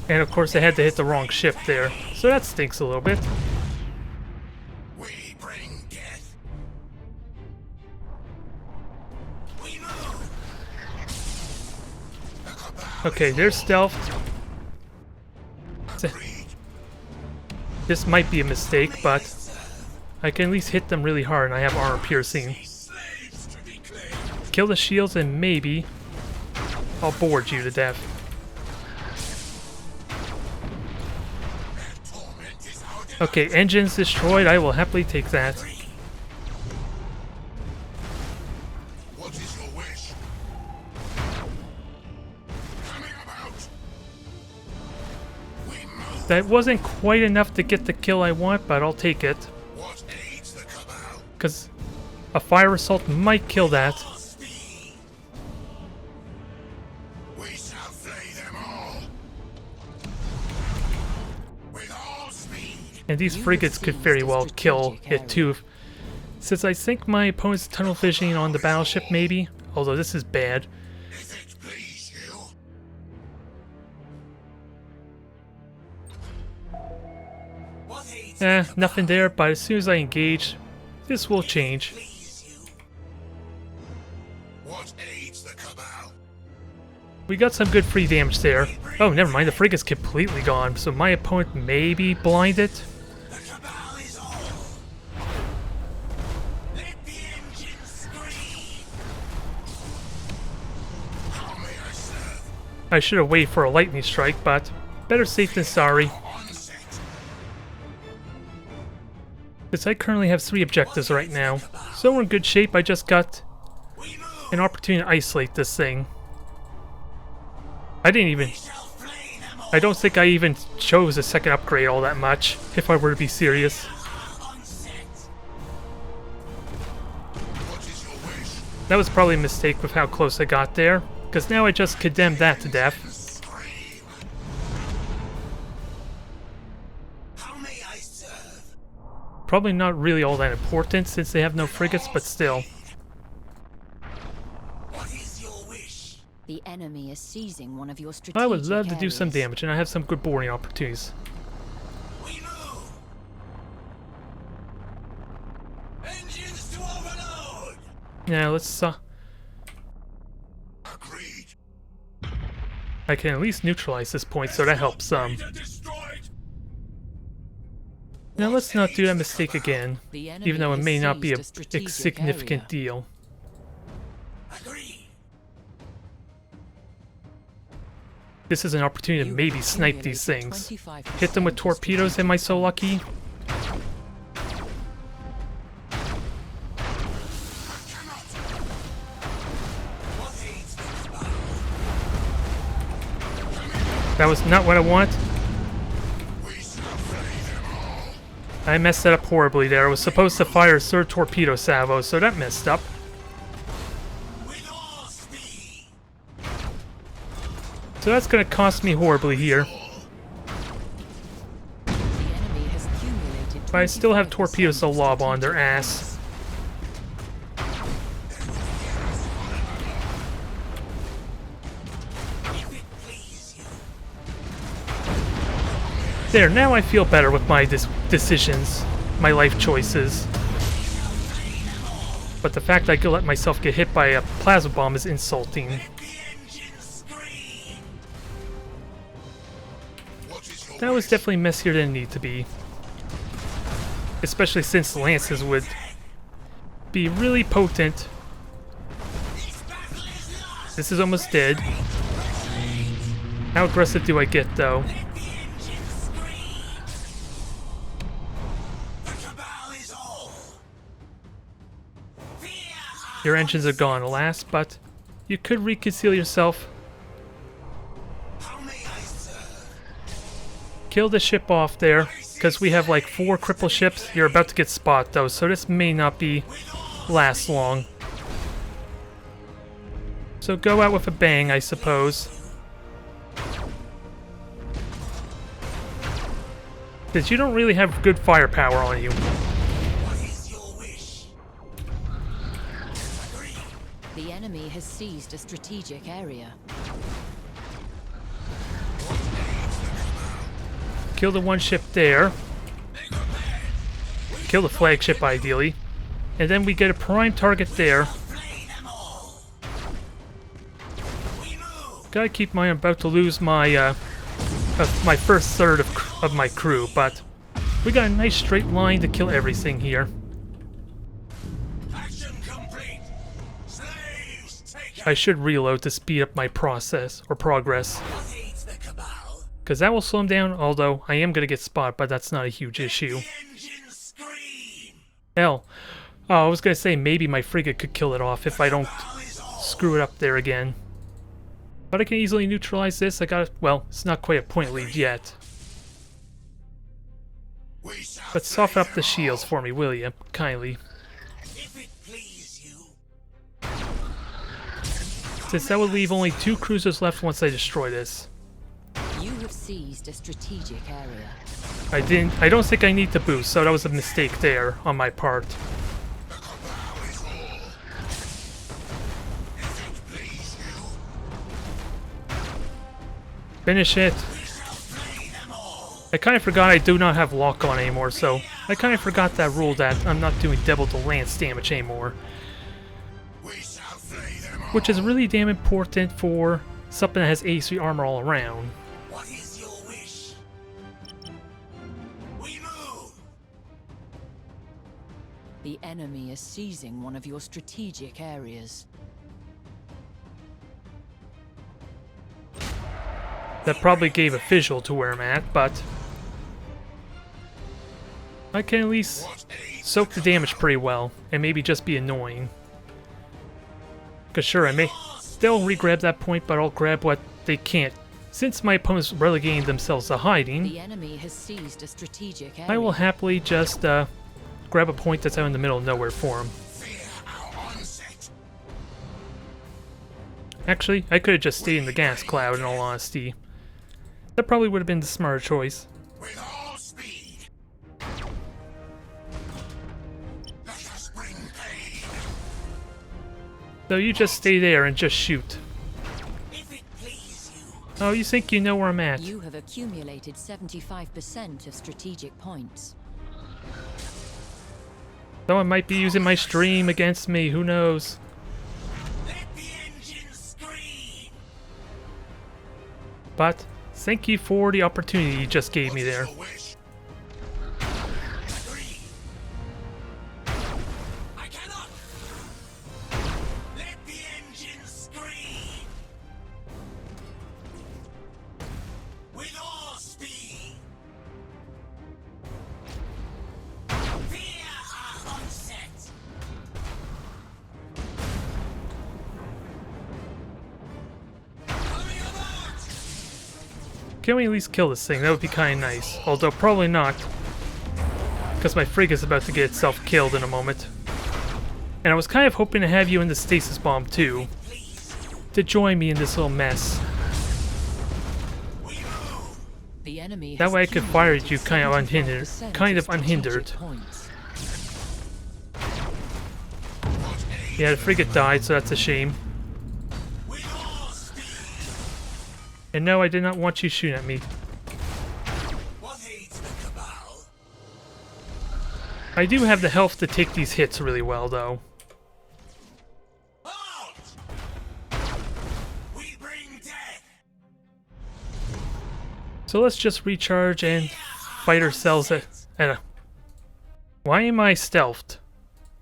And of course I had to hit the wrong ship there, so that stinks a little bit. We bring death. We move. The Cabal Okay, is they're all. stealthed. Agreed. This might be a mistake, but I can at least hit them really hard and I have armor piercing. Slaves to be claimed. Kill the shields and maybe I'll board you to death. Their torment is our Okay, engines destroyed. I will happily take that. What is your wish? Coming about. We move. That wasn't quite enough to get the kill I want, but I'll take it. What aids the Cabal? Because a fire assault might kill that. Speed. We shall flay them all. With all speed. And these You frigates could seized very a well kill strategic it too. Since I think my opponent's tunnel visioning on the battleship maybe, although this is bad. If it please you. What aids Nothing there, but as soon as I engage, this will change. please you? What aids the Cabal? We got some good free damage there. Oh, never mind, the frigate's completely gone, so my opponent may be blinded. The Cabal is all. Let the engines scream. How may I serve? I should have waited for a lightning strike, but better safe than sorry. Onset. Since I currently have 3 objectives right now, so we're in good shape. I just got We move. an opportunity to isolate this thing. I didn't even... Shall flay them all. I don't think I even chose a second upgrade all that much, if I were to be serious. Onset. What is your wish? That was probably a mistake with how close I got there, because now I just condemned that to death. Scream. How may I serve? Probably not really all that important since they have no frigates, but still. What is your wish? The enemy is seizing one of your strategic I would love to do some areas. damage, and I have some good boarding opportunities. We move. Engines to overload. Now let's Agreed. I can at least neutralize this point, so that helps some. Leader destroyed. Now let's not do that mistake again, The enemy even though it has may not be a seized strategic significant area. deal. Agreed. This is an opportunity to You maybe have snipe these accumulated things. 25% Hit them with torpedoes, am I so lucky? What aids the Cabal? That was not what I want. We shall flay them all. I messed that up horribly there. I was supposed to fire a third torpedo salvo, so that messed up. With all speed. So that's gonna cost me horribly here. The enemy has accumulated But I still have 25% torpedoes to lob on their strategic ass. There, now I feel better with my decisions, my life choices. But the fact I could let myself get hit by a plasma bomb is insulting. That was definitely messier than it needed to be. Especially since the lances would be really potent. This is almost dead. How aggressive do I get, though? Your engines are gone, alas, but you could reconceal yourself. Kill the ship off there, because we have like 4 cripple ships. You're about to get spot, though, so this may not last long. So go out with a bang, I suppose. Because you don't really have good firepower on you. The enemy has seized a strategic area. Kill the one ship there. Kill the flagship, ideally. And then we get a prime target there. Gotta keep in mind I'm about to lose my my first third of my crew, but we got a nice straight line to kill everything here. I should reload to speed up my progress. Because that will slow him down, although I am going to get spot, but that's not a huge issue. Hell. Oh, I was going to say maybe my frigate could kill it off if I don't screw it up there again. But I can easily neutralize this. Well, it's not quite a point lead yet. But soften up the shields for me, will you? Kindly. Since that would leave only 2 cruisers left once I destroy this. You have seized a strategic area. I don't think I need to boost, so that was a mistake there on my part. Finish it. I kind of forgot I do not have lock on anymore, so I kind of forgot that rule that I'm not doing double the lance damage anymore. Which is really damn important for something that has AC armor all around. What is your wish? We move. The enemy is seizing one of your strategic areas. That probably gave a visual to where I'm at, but I can at least soak the damage pretty well, and maybe just be annoying. Because sure, I may still re-grab that point, but I'll grab what they can't. Since my opponent's relegating themselves to hiding, The enemy has seized a strategic area. I will happily just grab a point that's out in the middle of nowhere for them. Actually, I could have just stayed in the gas cloud, in all honesty. That probably would have been the smarter choice. With all speed. Let us bring pain. So you just stay there and just shoot. If it please you. Oh, you think you know where I'm at? You have accumulated 75% of strategic points. Someone might be using my stream against me, who knows? Let the engines scream. But thank you for the opportunity you just gave me there. Your wish. Agree. I cannot. Let the engines scream. With all speed. Fear our onset. Hurry about. Can we at least kill this thing? That would be kind of nice. Although probably not. Because my frigate's about to get itself killed in a moment. And I was kind of hoping to have you in the stasis bomb too. To join me in this little mess. The enemy That has way I could fire at you kind of 75% unhindered. Kind of strategic unhindered. points. Yeah, the frigate died, so that's a shame. And no, I did not want you shooting at me. What I do have the health to take these hits really well, though. Halt! We bring death. So let's just recharge and fight ourselves at a... Why am I stealthed?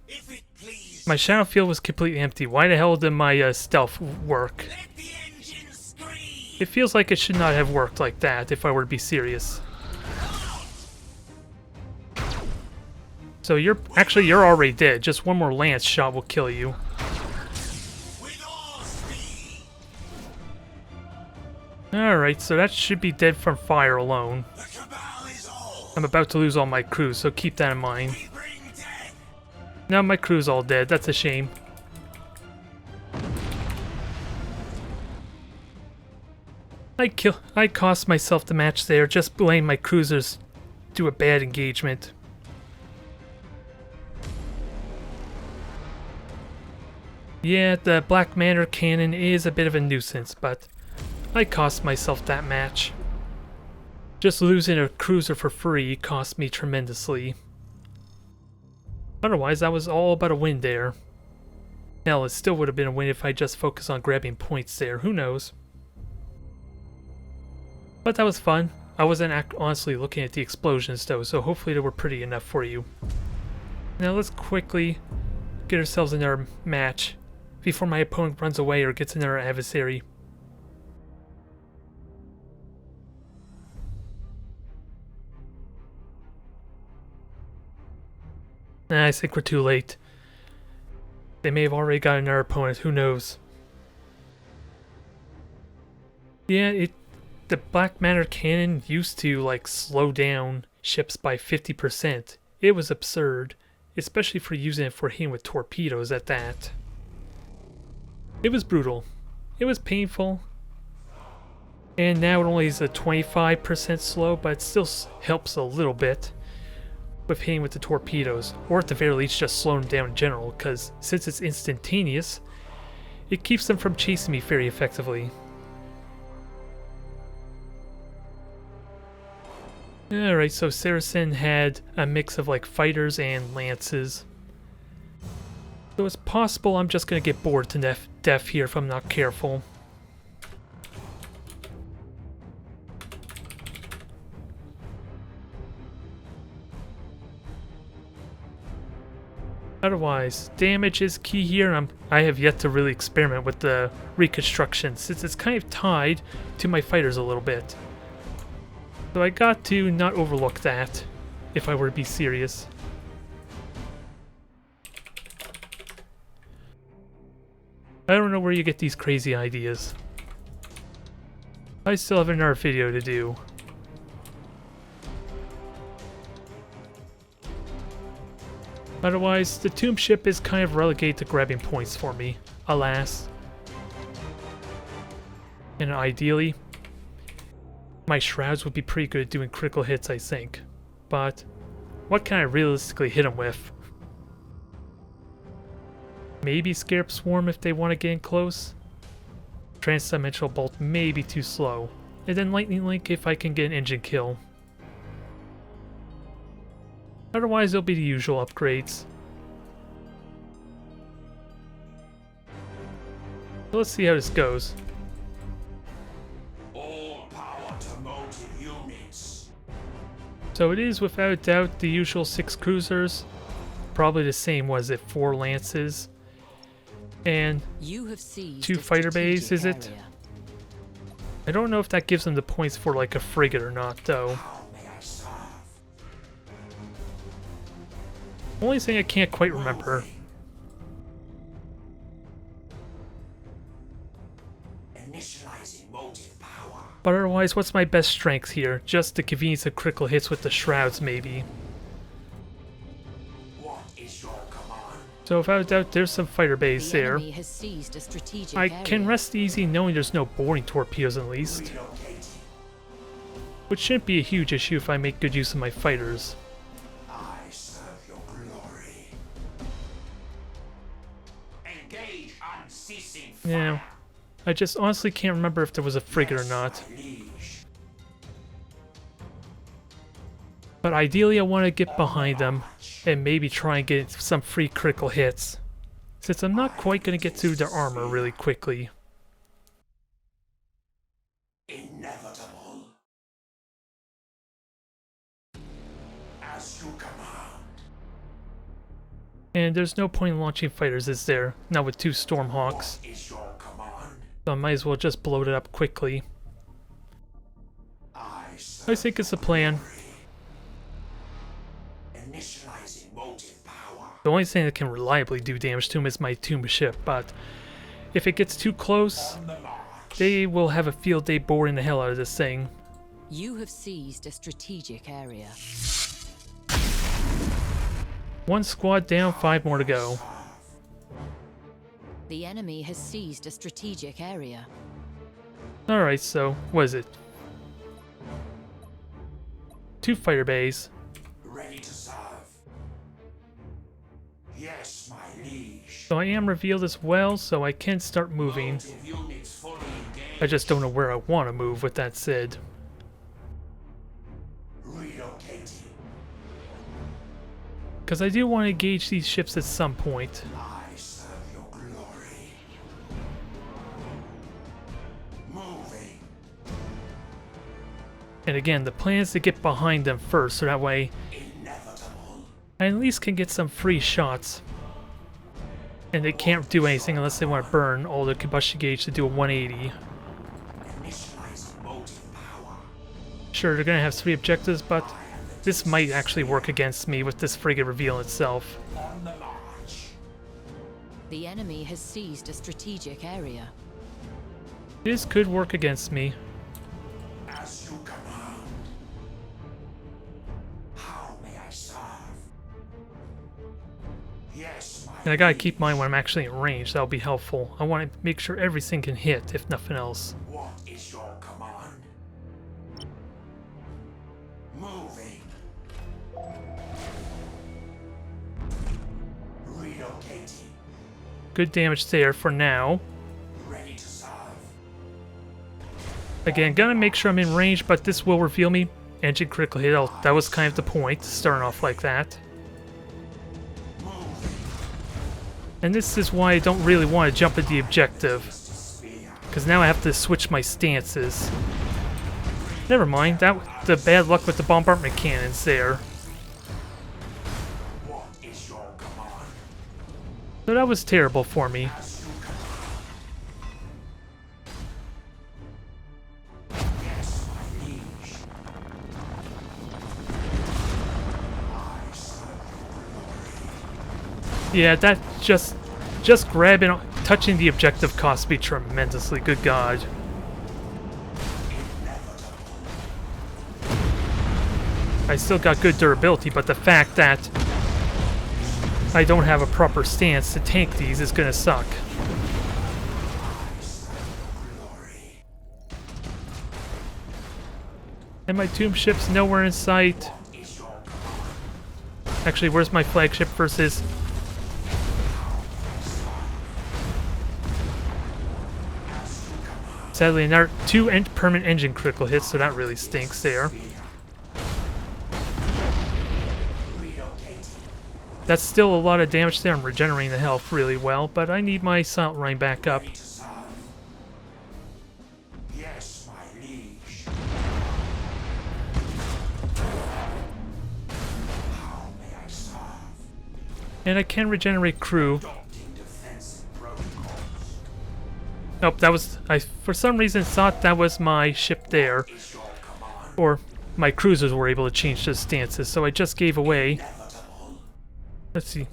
If it please, My shadow field was completely empty. Why the hell did my stealth work? let the engine scream. It feels like it should not have worked like that, if I were to be serious. So you're already dead. Just one more lance shot will kill you. With all speed. Alright, so that should be dead from fire alone. The cabal is all. I'm about to lose all my crew, so keep that in mind. We bring death. Now my crew's all dead. That's a shame. I cost myself the match there, just letting my cruisers do a bad engagement. Yeah, the Black Manor cannon is a bit of a nuisance, but I cost myself that match. Just losing a cruiser for free cost me tremendously. Otherwise, that was all about a win there. Hell, it still would have been a win if I just focused on grabbing points there, who knows. But that was fun. I wasn't honestly looking at the explosions though, so hopefully they were pretty enough for you. Now let's quickly get ourselves in our match before my opponent runs away or gets another adversary. Nah, I think we're too late. They may have already got another opponent, who knows. Yeah, the Black Manor cannon used to like slow down ships by 50%. It was absurd, especially for using it for hitting with torpedoes at that. It was brutal. It was painful. And now it only is a 25% slow, but it still helps a little bit with hitting with the torpedoes, or at the very least just slowing down in general, because since it's instantaneous, it keeps them from chasing me very effectively. Alright, so Saracen had a mix of like fighters and lances. So it's possible I'm just gonna get bored to death here if I'm not careful. Otherwise, damage is key here, and I have yet to really experiment with the reconstruction since it's kind of tied to my fighters a little bit. So I got to not overlook that if I were to be serious. I don't know where you get these crazy ideas. I still have another video to do. Otherwise, the tomb ship is kind of relegated to grabbing points for me, alas. And ideally, my shrouds would be pretty good at doing critical hits, I think. But what can I realistically hit them with? Maybe Scarab Swarm if they want to get in close. Transdimensional Bolt may be too slow. And then Lightning Link if I can get an engine kill. Otherwise, it'll be the usual upgrades. So let's see how this goes. All power to motive units. So it is without a doubt the usual 6 cruisers. Probably the same, was it, 4 lances. And You have seized 2 a fighter bays, is strategic it? area. I don't know if that gives them the points for like a frigate or not, though. How may I serve? Only thing I can't quite remember. Initializing motive power. But otherwise, what's my best strength here? Just the convenience of critical hits with the shrouds, maybe. What is your command? So without a doubt, there's some fighter bays The there. enemy has seized a strategic I area. can rest easy knowing there's no boarding torpedoes at least. Relocating. Which shouldn't be a huge issue if I make good use of my fighters. I serve your glory. Engage unceasing fire. Yeah. I just honestly can't remember if there was a frigate or not. My liege. But ideally I want to get behind them and maybe try and get some free critical hits, since I'm not quite going to get through their armor really quickly. Inevitable. As you command. And there's no point in launching fighters, is there? Not with 2 Stormhawks. What is your command? So I might as well just blow it up quickly. I think it's a plan. Initializing motive power. The only thing that can reliably do damage to him is my tomb ship, but if it gets too close, On the march. they will have a field day boring the hell out of this thing. You have seized a strategic area. 1 squad down, 5 more to go. The enemy has seized a strategic area. Alright, so what is it? 2 fighter bays. Ready to serve. Yes, my liege. So I am revealed as well, so I can start moving. Motive units fully engaged. I just don't know where I want to move with that said. Relocating. Because I do want to engage these ships at some point. I serve your glory. Moving. And again, the plan is to get behind them first, so that way Inevitable. I at least can get some free shots. And they can't do anything unless they want to burn all the combustion gauge to do a 180. Initializing motive power. Sure, they're going to have 3 objectives, but this might actually work against me with this frigate reveal itself. On the march. The enemy has seized a strategic area. This could work against me. As you command. How may I serve? Yes, my And I gotta keep in mind when I'm actually in range, that'll be helpful. I want to make sure everything can hit, if nothing else. What is your command? Moving. Relocating. Good damage there for now. Ready to serve. Again, gonna make sure I'm in range, but this will reveal me. Engine critical hit, that was kind of the point, starting off like that. Moving. And this is why I don't really want to jump at the objective, Sphere. because now I have to switch my stances. Never mind, that the bad luck with the bombardment cannons there. What is your command? So that was terrible for me. As you command. Yes, my liege. I serve your glory. Yeah, that just grabbing, touching the objective cost me tremendously, good god. I still got good durability, but the fact that I don't have a proper stance to tank these is gonna suck. Glory. And my tomb ship's nowhere in sight. Is your command? Actually, where's my flagship versus... Sadly, another 2 permanent engine critical hits, so that really stinks there. That's still a lot of damage there. I'm regenerating the health really well, but I need my silent line back up. Ready to serve. Yes, my liege. How may I serve? And I can regenerate crew. Adopting defensive protocols. Nope, that was... I for some reason thought that was my ship there. Is your command Or my cruisers were able to change their stances, so I just gave away... inevitable? Let's see.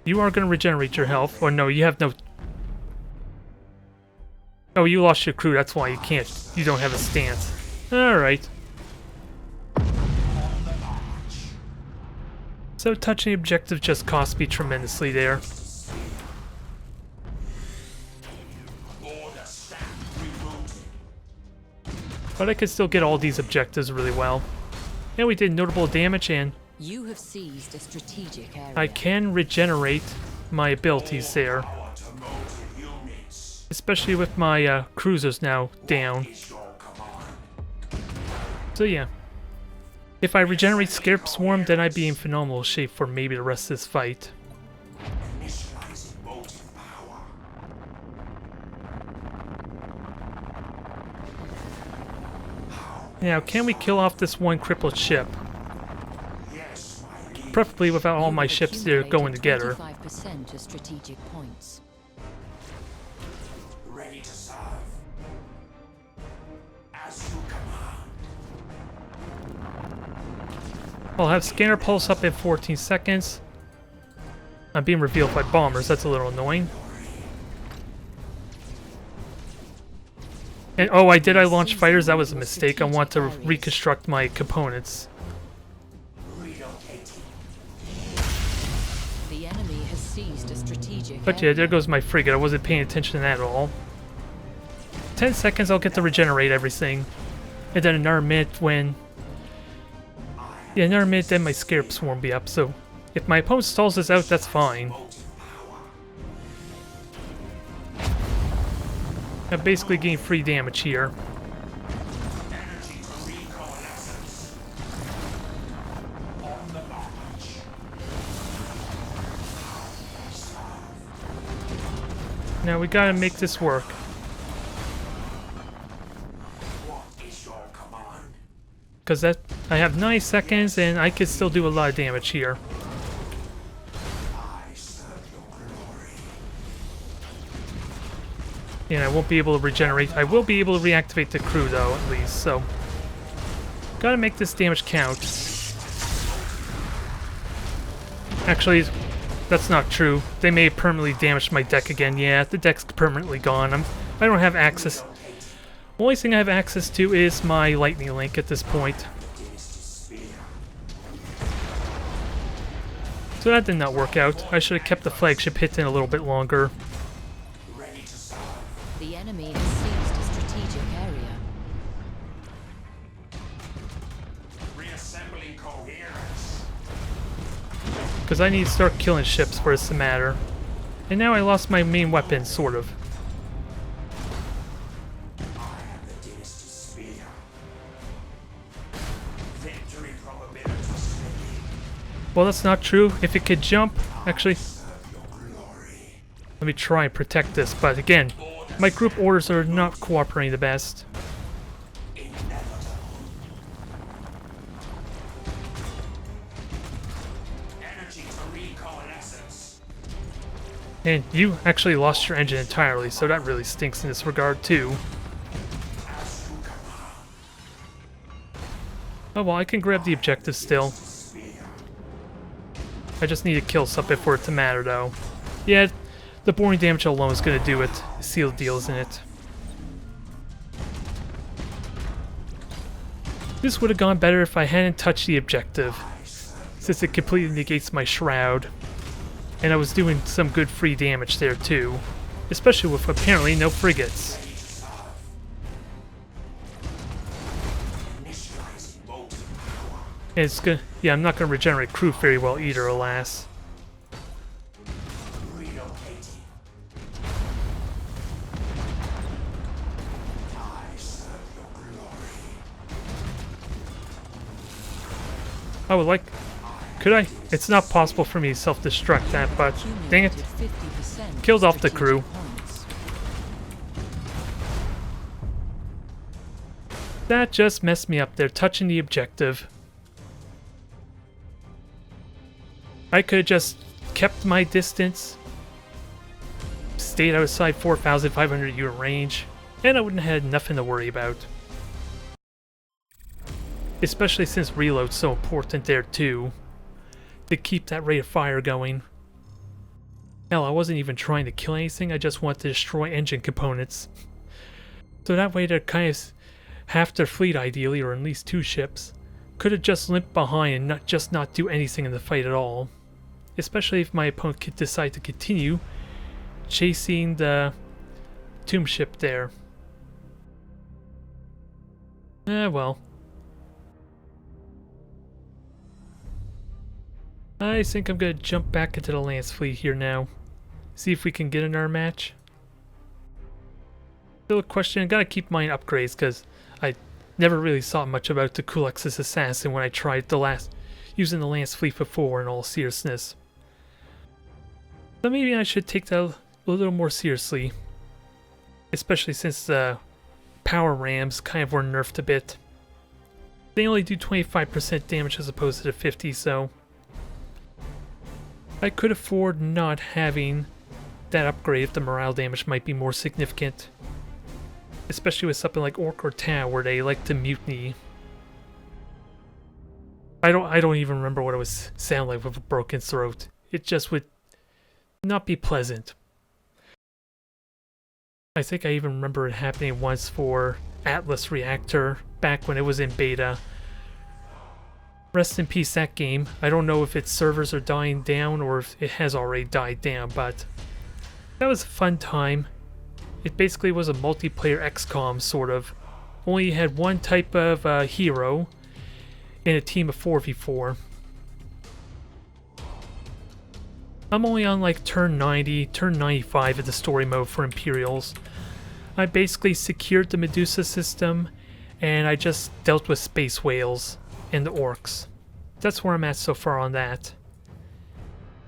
You are going to regenerate your health. Or no, you have no... Oh, you lost your crew, that's why you can't... You don't have a stance. Alright. So touching the objective just cost me tremendously there. Order staff rebooted. But I could still get all these objectives really well. And we did notable damage, and You have seized a strategic area. I can regenerate my abilities there. Power to motive units. Especially with my cruisers now down. Is your command? So yeah. If I regenerate Scarab Swarm, then I'd be in phenomenal shape for maybe the rest of this fight. Initializing motive power. Now, can we kill off this one crippled ship? Yes, my leader. Preferably without all You my have ships there going together. 25% of strategic points. Ready to serve. As you command. I'll have Scanner Pulse up in 14 seconds. I'm being revealed by bombers, that's a little annoying. And oh, I launch fighters? That was a mistake. I want to reconstruct my components. Relocating. The enemy has seized a strategic But yeah, area. there goes my frigate. I wasn't paying attention to that at all. 10 seconds, I'll get to regenerate everything. And then another minute when... Yeah, another minute, then my Scarab Swarm will be up. So if my opponent stalls this out, that's fine. Motive power. I'm basically getting free damage here. Energy to recoalescence. On the march. Now we gotta make this work. What is your command? Because I have 9 seconds and I can still do a lot of damage here. I serve your glory. And I won't be able to regenerate. I will be able to reactivate the crew though, at least, so... Gotta make this damage count. Actually, that's not true. They may have permanently damaged my deck again. Yeah, the deck's permanently gone. I don't have access. The only thing I have access to is my lightning link at this point. So that did not work out. I should have kept the flagship hidden a little bit longer. Ready to serve. The enemy has seized a strategic area. Reassembling coherence. Because I need to start killing ships for this to matter. And now I lost my main weapon, sort of. I am the dynasty spear. Victory probability steady. Well, that's not true. If it could jump, actually, Serve your glory. let me try and protect this. But again, my group orders are not cooperating the best. Inevitable. Energy to recoalescence. And you actually lost your engine entirely, so that really stinks in this regard too. As you command. Oh well, I can grab the objective still. Spear. I just need to kill something for it to matter though. Yeah, the boring damage alone is gonna do it. Seal the deal, isn't it? This would have gone better if I hadn't touched the objective, since it completely negates my shroud. And I was doing some good free damage there too, especially with apparently no frigates. Initializing motive power. And it's good. Yeah, I'm not gonna regenerate crew very well either, alas. Relocating. I serve your glory. I would like. Could I? It's not possible for me to self-destruct that, but dang it. Accumulated 50% Killed off the strategic crew. points. That just messed me up there, touching the objective. I could have just kept my distance, stayed outside 4,500 unit range, and I wouldn't have had nothing to worry about. Especially since reload's so important there too, to keep that rate of fire going. Hell, I wasn't even trying to kill anything, I just wanted to destroy engine components. So that way they're kind of half their fleet ideally, or at least 2 ships, could have just limped behind and not do anything in the fight at all. Especially if my opponent could decide to continue chasing the tomb ship there. Well. I think I'm gonna jump back into the Lance fleet here now. See if we can get another match. Still a question, I gotta keep mine upgrades because I'm never really thought much about the Kulex's assassin when I tried using the Lance fleet before, in all seriousness. So maybe I should take that a little more seriously. Especially since the power rams kind of were nerfed a bit. They only do 25% damage as opposed to the 50, so I could afford not having that upgrade if the morale damage might be more significant. Especially with something like Orc or Tau where they like to mutiny. I don't even remember what it was sound like with a broken throat. It just would not be pleasant. I think I even remember it happening once for Atlas Reactor back when it was in beta. Rest in peace, that game. I don't know if its servers are dying down or if it has already died down, but that was a fun time. It basically was a multiplayer XCOM, sort of. Only you had one type of hero in a team of 4v4. I'm only on like turn 90, turn 95 of the story mode for Imperials. I basically secured the Medusa system, and I just dealt with space whales and the orcs. That's where I'm at so far on that.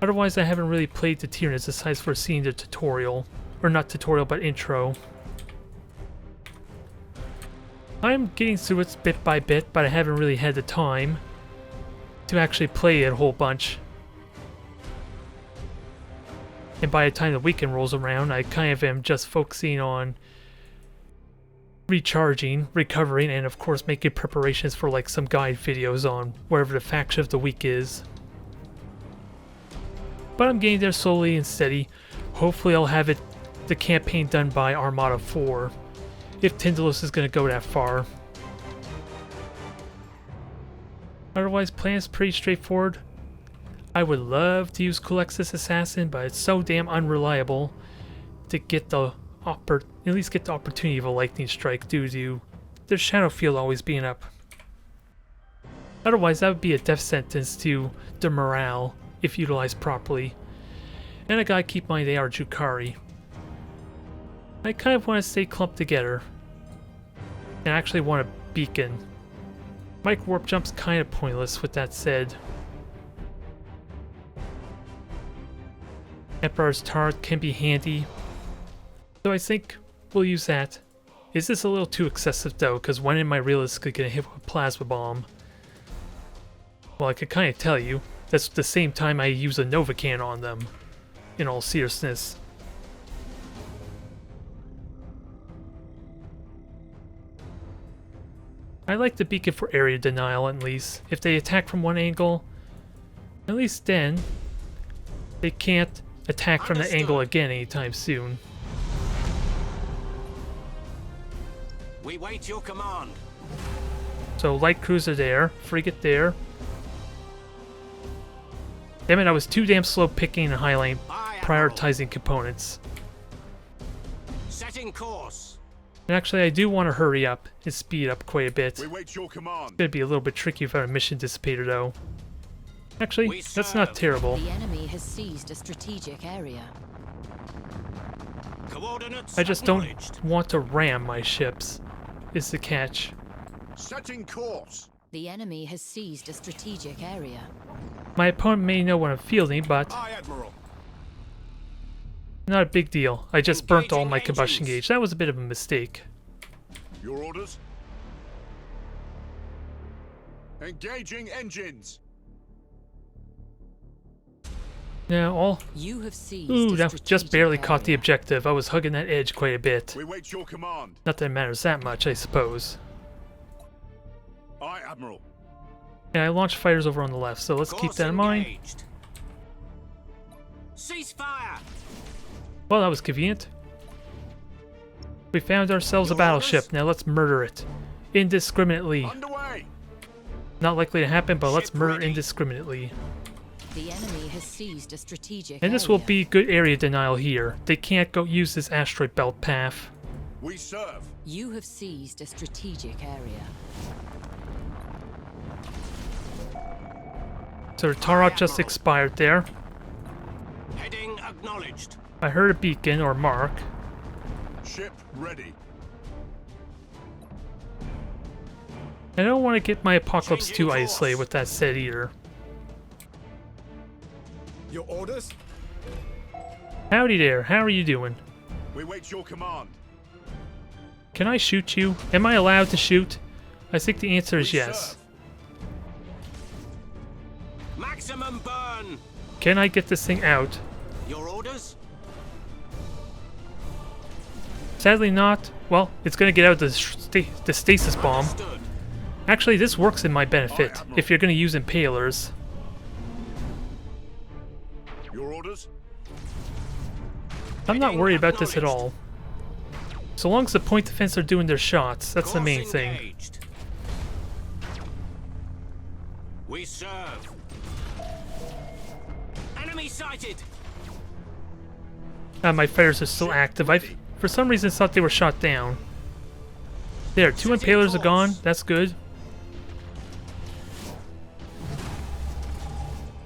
Otherwise, I haven't really played the Tyranids aside for seeing the tutorial. Or not tutorial, but intro. I'm getting through it bit by bit, but I haven't really had the time to actually play it a whole bunch. And by the time the weekend rolls around, I kind of am just focusing on recharging, recovering, and of course making preparations for like some guide videos on wherever the faction of the week is. But I'm getting there slowly and steady. Hopefully I'll have the campaign done by Armada 4, if Tyndalos is going to go that far. Otherwise, plan is pretty straightforward. I would love to use Kulex's Assassin, but it's so damn unreliable to get at least get the opportunity of a lightning strike due to their shadow field always being up. Otherwise, that would be a death sentence to the morale if utilized properly. And I gotta keep in mind they are Drukhari. I kind of want to stay clumped together. And I actually want a beacon. Mike warp jump's kind of pointless with that said. Emperor's Turret can be handy. So I think we'll use that. Is this a little too excessive though? Because when am I realistically going to hit with a plasma bomb? Well, I could kind of tell you. That's the same time I use a Nova Can on them. In all seriousness. I like the beacon for area denial at least. If they attack from one angle, at least then they can't attack from the angle again anytime soon. We wait your command. So light cruiser there, frigate there. Damn it, I was too damn slow picking and highlighting, prioritizing components. Setting course. And actually, I do want to hurry up and speed up quite a bit. We wait your command. It's going to be a little bit tricky without a mission dissipator, though. Actually, that's not terrible. The enemy has seized a strategic area. Coordinates I just don't acknowledged. want to ram my ships, is the catch. Setting course. The enemy has seized a strategic area. My opponent may know what I'm fielding, but Aye, Admiral. not a big deal. I just burnt all my Engaging combustion engines. gauge. That was a bit of a mistake. Your orders. Engaging engines. Now, all... You have seized Ooh, a that just strategic barely caught the area. objective. I was hugging that edge quite a bit. We wait your command. Not that it matters that much, I suppose. Aye, Admiral. And I launched fighters over on the left, so let's keep Course that in mind. engaged. Ceasefire. Well, that was convenient. We found ourselves a Your battleship. orders? Now let's murder it. Indiscriminately. Underway. Not likely to happen, but let's Ship murder ready. indiscriminately. The enemy has seized a strategic And this will area. be good area denial here. They can't go use this asteroid belt path. We serve. You have seized a strategic area. So the Tarot just expired there. Heading acknowledged. I heard a beacon or mark. Ship ready. I don't want to get my Apocalypse Changing 2 course. isolated with that said either. Your orders? Howdy there, how are you doing? We wait your command. Can I shoot you? Am I allowed to shoot? I think the answer is We yes. serve. Maximum burn! Can I get this thing out? Your orders? Sadly not. Well, it's gonna get out the stasis bomb. Understood. Actually, this works in my benefit, Aye, Admiral. if you're gonna use impalers. Your orders? I'm not Heading worried about this at acknowledged. all. So long as the point defense are doing their shots, that's the Course main thing. engaged. We serve. Enemy sighted. My fighters are still active. I, for some reason, thought they were shot down. There, 2 Setting impalers are gone. course. That's good.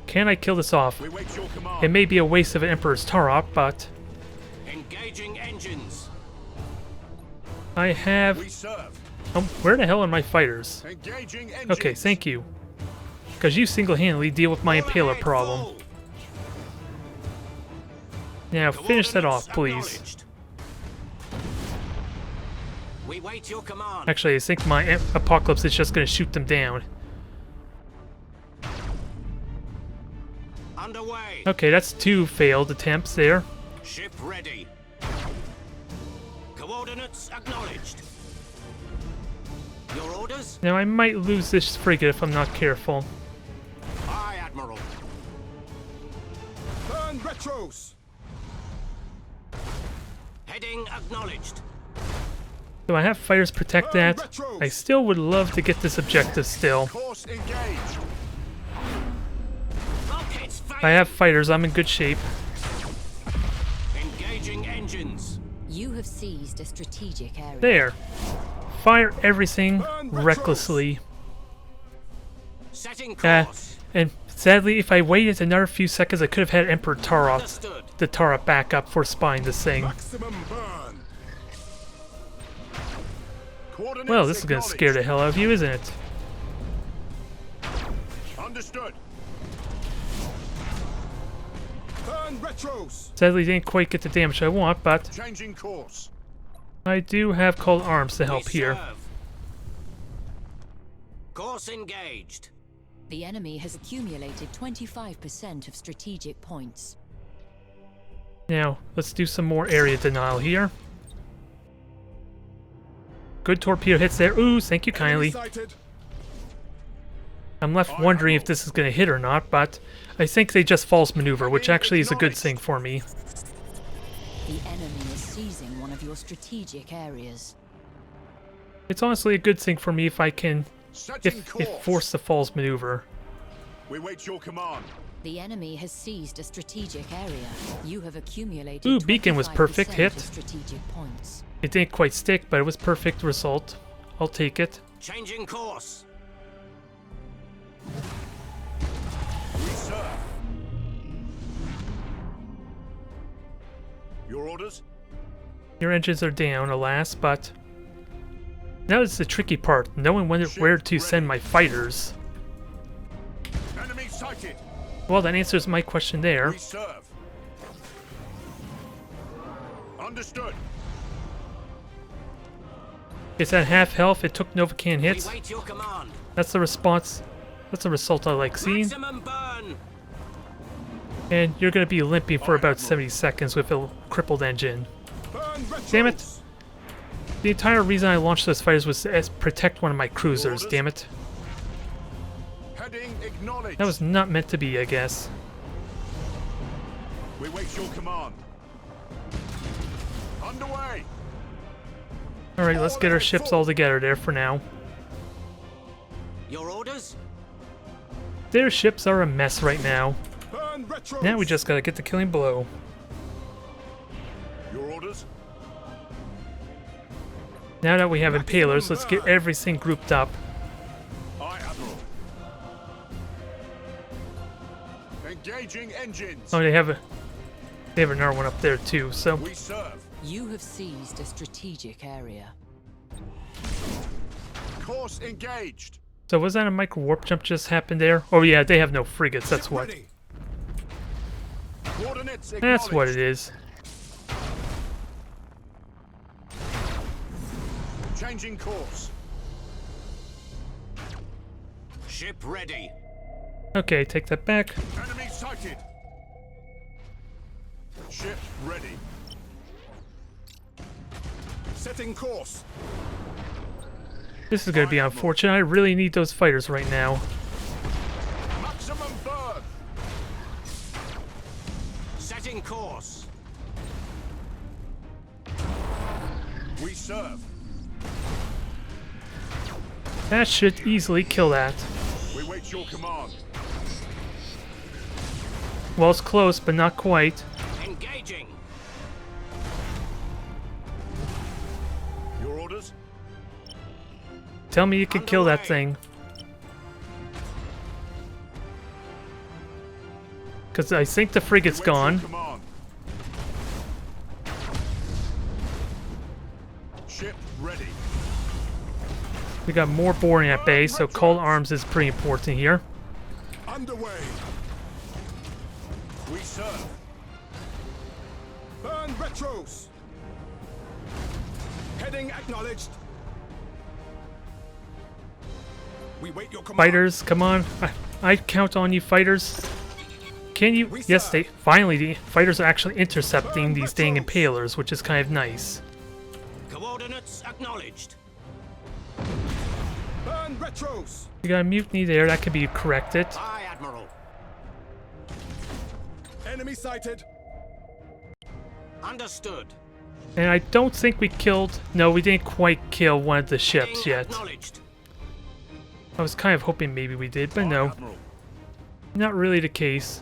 Can I kill this off? We wait your command. It may be a waste of an Emperor's Tarot, but Engaging engines. I have... We serve. where the hell are my fighters? Engaging engines. Okay, thank you. Because you single-handedly deal with my All impaler ahead, problem. full. Now, finish that off, Coordinates please. acknowledged. We wait your command. Actually, I think my Apocalypse is just going to shoot them down. Underway. Okay, that's 2 failed attempts there. Ship ready. Coordinates acknowledged. Your orders? Now, I might lose this frigate if I'm not careful. Aye, Admiral. Burn retros. Heading acknowledged. So I have fighters protect that. I still would love to get this objective still. Course engaged. Rockets I have fighters, I'm in good shape. Engaging engines. You have seized a strategic area. There. Fire everything recklessly. Setting course. And sadly, if I waited another few seconds, I could have had Emperor Tarot, Understood. the Tarot back up for spying this thing. Maximum burn. Coordinates Well, this is going to scare the hell out of you, isn't it? Understood. Burn retros. Sadly, didn't quite get the damage I want, but Changing course. I do have Cold Arms to help We here. serve. Course engaged. The enemy has accumulated 25% of strategic points. Now, let's do some more area denial here. Good torpedo hits there. Ooh, thank you kindly. Sighted. I'm left wondering if this is going to hit or not, but I think they just false maneuver, which actually is a good thing for me. The enemy is seizing one of your strategic areas. It's honestly a good thing for me if I can, Setting if course. force the false maneuver. We wait your command. The enemy has seized a strategic area. You have accumulated Ooh, beacon was perfect 25% hit. of strategic points. It didn't quite stick, but it was perfect result. I'll take it. Changing course. We serve. Your orders? Your engines are down, alas, but now it's the tricky part, knowing where to send my fighters. Enemy sighted. Well, that answers my question there. We serve. Understood. It's at half health, it took Novocan We hits. wait your command. That's the response. That's a result I like seeing. Maximum burn. And you're going to be limping for about 70 seconds with a crippled engine. Burn retros. Damn it. The entire reason I launched those fighters was to protect one of my cruisers, damn it. Heading acknowledged. That was not meant to be, I guess. We wait your command. Underway. Alright, let's get our ships all together there for now. Your orders? Their ships are a mess right now. Burn retros. Now we just gotta get the killing blow. Your orders? Now that we have impalers, let's get everything grouped up. Aye, Admiral. Engaging engines. Oh, they have another one up there too, so We serve. You have seized a strategic area. Course engaged. So was that a micro warp jump just happened there? Oh yeah, they have no frigates, that's Ship what. ready. Coordinates That's what it acknowledged. is. Changing course. Ship ready. Okay, take that back. Enemy sighted. Ship ready. Setting course. This is gonna be unfortunate. I really need those fighters right now. Maximum burn. Setting course. We serve. That should easily kill that. We wait your command. Well, it's close, but not quite. Engaging. Your orders? Tell me you can kill that Underway. thing. Because I think the frigate's We wait your gone. command. Ship ready. We got more boring at base, so cold arms is pretty important here. Underway. We serve. Burn retros. Heading acknowledged. We wait your command. Fighters, come on. I count on you, fighters. Can you? Yes, they finally the fighters are actually intercepting these dang impalers, which is kind of nice. Coordinates acknowledged. Burn retros. You got a mutiny there, that could be corrected. Aye, Admiral. Enemy sighted. Understood. And I don't think we killed. No, we didn't quite kill one of the ships Heading yet. Acknowledged. I was kind of hoping maybe we did, but Aye, no, Admiral. not really the case.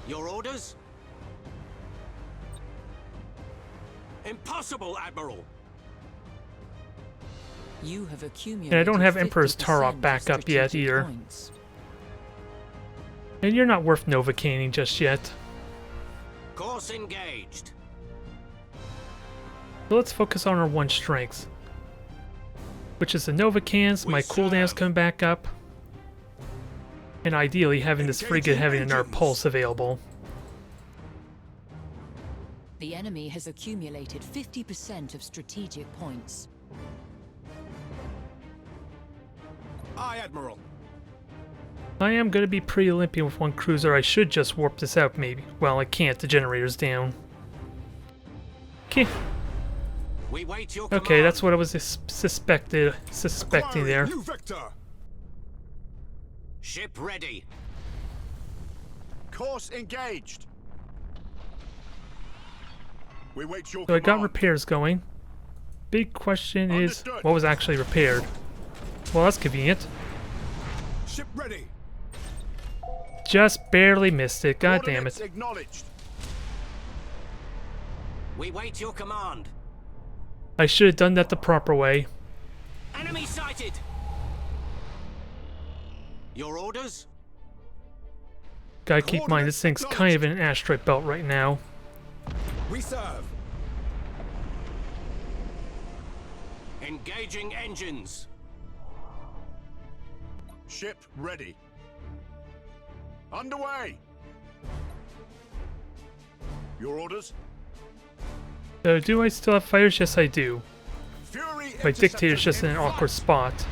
Your orders? Impossible, Admiral. You have accumulated. And I don't have Emperor's 50% Tarok of back up yet strategic either. points. And you're not worth Novocaning just yet. Course engaged. So let's focus on our one strength, which is the Novacans. My cooldown's coming back up. And ideally having this frigate having another pulse available. The enemy has accumulated 50% of strategic points. Aye, Admiral. I am going to be pretty Olympian with one cruiser. I should just warp this out maybe. Well, I can't. The generator's down. Okay, We wait your command. okay, that's what I was suspecting there. New vector. Ship ready. Course engaged. We wait your So I got command. repairs going. Big question is, Understood. what was actually repaired? Well, that's convenient. Ship ready. Just barely missed it. God damn Coordinates it. acknowledged. We wait your command. I should have done that the proper way. Enemy sighted. Your orders? Gotta keep in mind, this thing's kind of in an asteroid belt right now. We serve. Engaging engines. Ship ready. Underway. Your orders? So do I still have fighters? Yes, I do. Fury My dictator's just in an interceptors awkward spot. flight.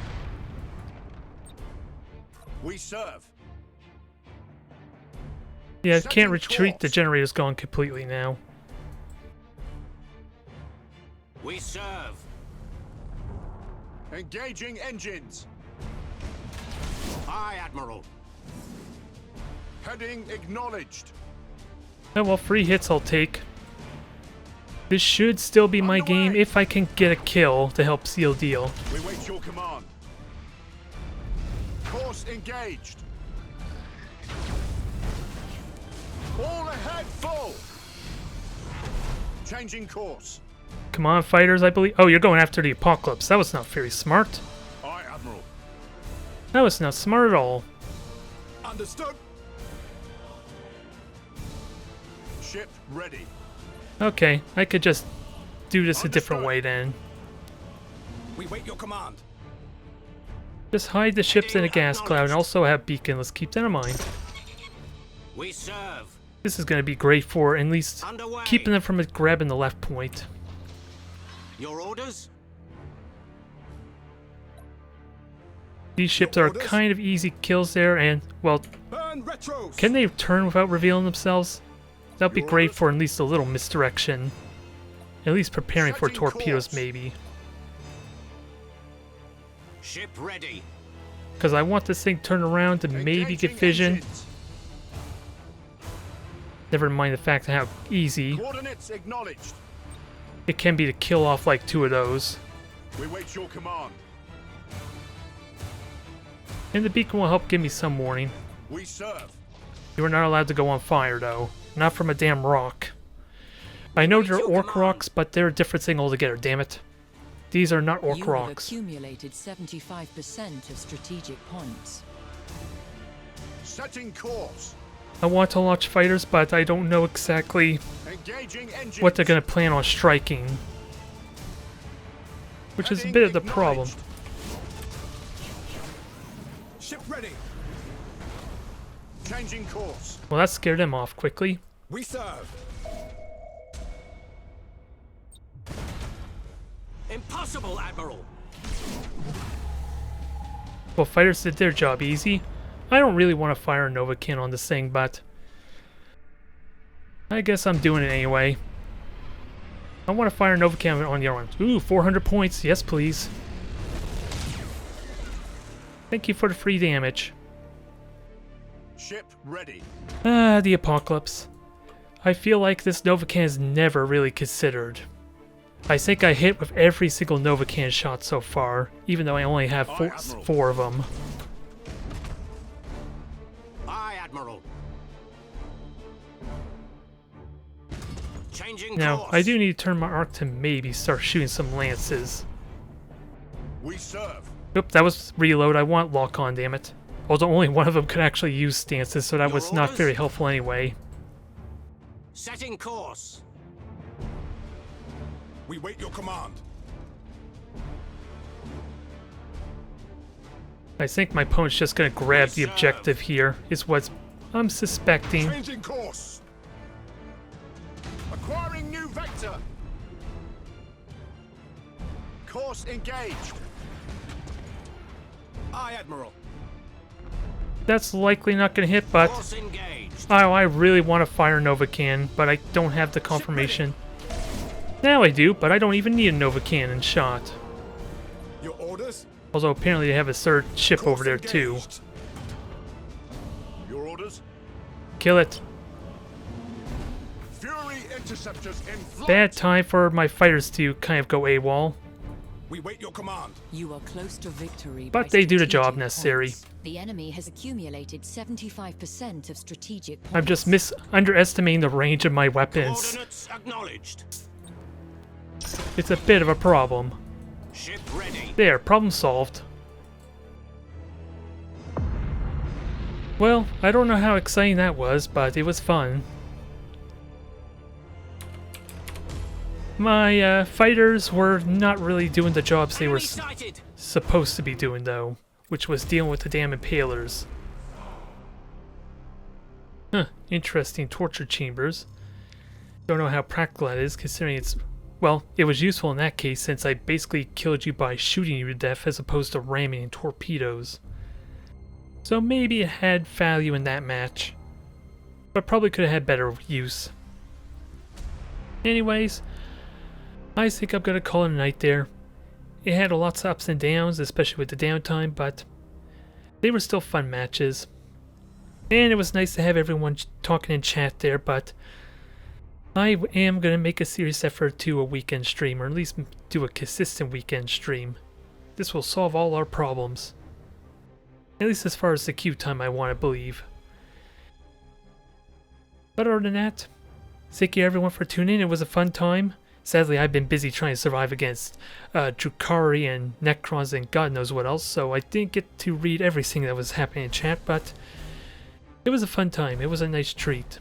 We serve. Yeah, I Setting can't retreat. The course. generator's gone completely now. We serve. Engaging engines. Aye, Admiral. Heading acknowledged. Oh well, 3 hits I'll take. This should still be my game Underway. if I can get a kill to help seal deal. We wait your command. Course engaged. All ahead full. Changing course. Come on, fighters, I believe. Oh, you're going after the apocalypse. That was not very smart. Aye, Admiral. That was not smart at all. Understood. Ship ready. Okay, I could just do this a different way then. We wait your command. Just hide the ships in a gas cloud and also have beacon. Let's keep that in mind. We serve. This is going to be great for at least Underway. keeping them from grabbing the left point. Your orders? These ships are kind of easy kills there, and, well, Burn retros. can they turn without revealing themselves? That would be great for at least a little misdirection. At least preparing for Setting torpedoes, course. maybe. Ship ready. Because I want this thing turned around to maybe get Engaging vision. engines. Never mind the fact of how easy Coordinates acknowledged. it can be to kill off like 2 of those. We wait your command. And the beacon will help give me some warning. We serve. You are not allowed to go on fire, though. Not from a damn rock. I know they're orc rocks, but they're a different thing altogether, damn it. These are not orc You rocks. have accumulated 75% of strategic points. Setting course. I want to launch fighters, but I don't know exactly Engaging engines. what they're going to plan on striking. Which is a bit of the problem. Acknowledged. Ship ready. Changing course. Well, that scared them off quickly. We serve. Impossible, Admiral. Well, fighters did their job easy. I don't really want to fire a Nova Cannon on this thing, but I guess I'm doing it anyway. I want to fire a Nova Cannon on the other one. Ooh, 400 points. Yes, please. Thank you for the free damage. Ship ready. Ah, the apocalypse. I feel like this Nova Cannon is never really considered. I think I hit with every single Nova Cannon shot so far, even though I only have Aye, Admiral. 4 of them. Aye, Admiral. Changing Now, course. I do need to turn my arc to maybe start shooting some lances. We serve. Oop, that was reload. I want lock-on, damn it. Although only one of them could actually use stances, so that Your was not orders? very helpful anyway. Setting course. We wait your command. I think my opponent's just gonna grab the Reserve. objective here, is what I'm suspecting. Changing course. Acquiring new vector. Course engaged. Aye, Admiral. That's likely not gonna hit, but Course engaged. oh, I really want to fire Nova Cannon, but I don't have the confirmation. Now I do, but I don't even need a Nova Cannon shot. Your orders? Although apparently they have a third ship over there too. Engaged. Your orders? Kill it. Fury interceptors in flight. Bad time for my fighters to kind of go AWOL. We wait your command. You are close to victory. But by they do the strategic job necessary. points. The enemy has accumulated 75% of strategic points. I'm just underestimating the range of my weapons. Coordinates acknowledged. It's a bit of a problem. Ship ready. There, problem solved. Well, I don't know how exciting that was, but it was fun. My fighters were not really doing the jobs they were Enemy sighted. supposed to be doing, though, which was dealing with the damn impalers. Huh, interesting torture chambers. Don't know how practical that is, considering it's... Well, it was useful in that case, since I basically killed you by shooting you to death as opposed to ramming in torpedoes. So maybe it had value in that match, but probably could have had better use. Anyways, I think I'm gonna call it a night there. It had lots of ups and downs, especially with the downtime, but they were still fun matches. And it was nice to have everyone talking in chat there, but I am going to make a serious effort to a weekend stream, or at least do a consistent weekend stream. This will solve all our problems. At least as far as the queue time I want to believe. But other than that, thank you everyone for tuning in. It was a fun time. Sadly, I've been busy trying to survive against Drukhari and Necrons and God knows what else, so I didn't get to read everything that was happening in chat, but it was a fun time. It was a nice treat.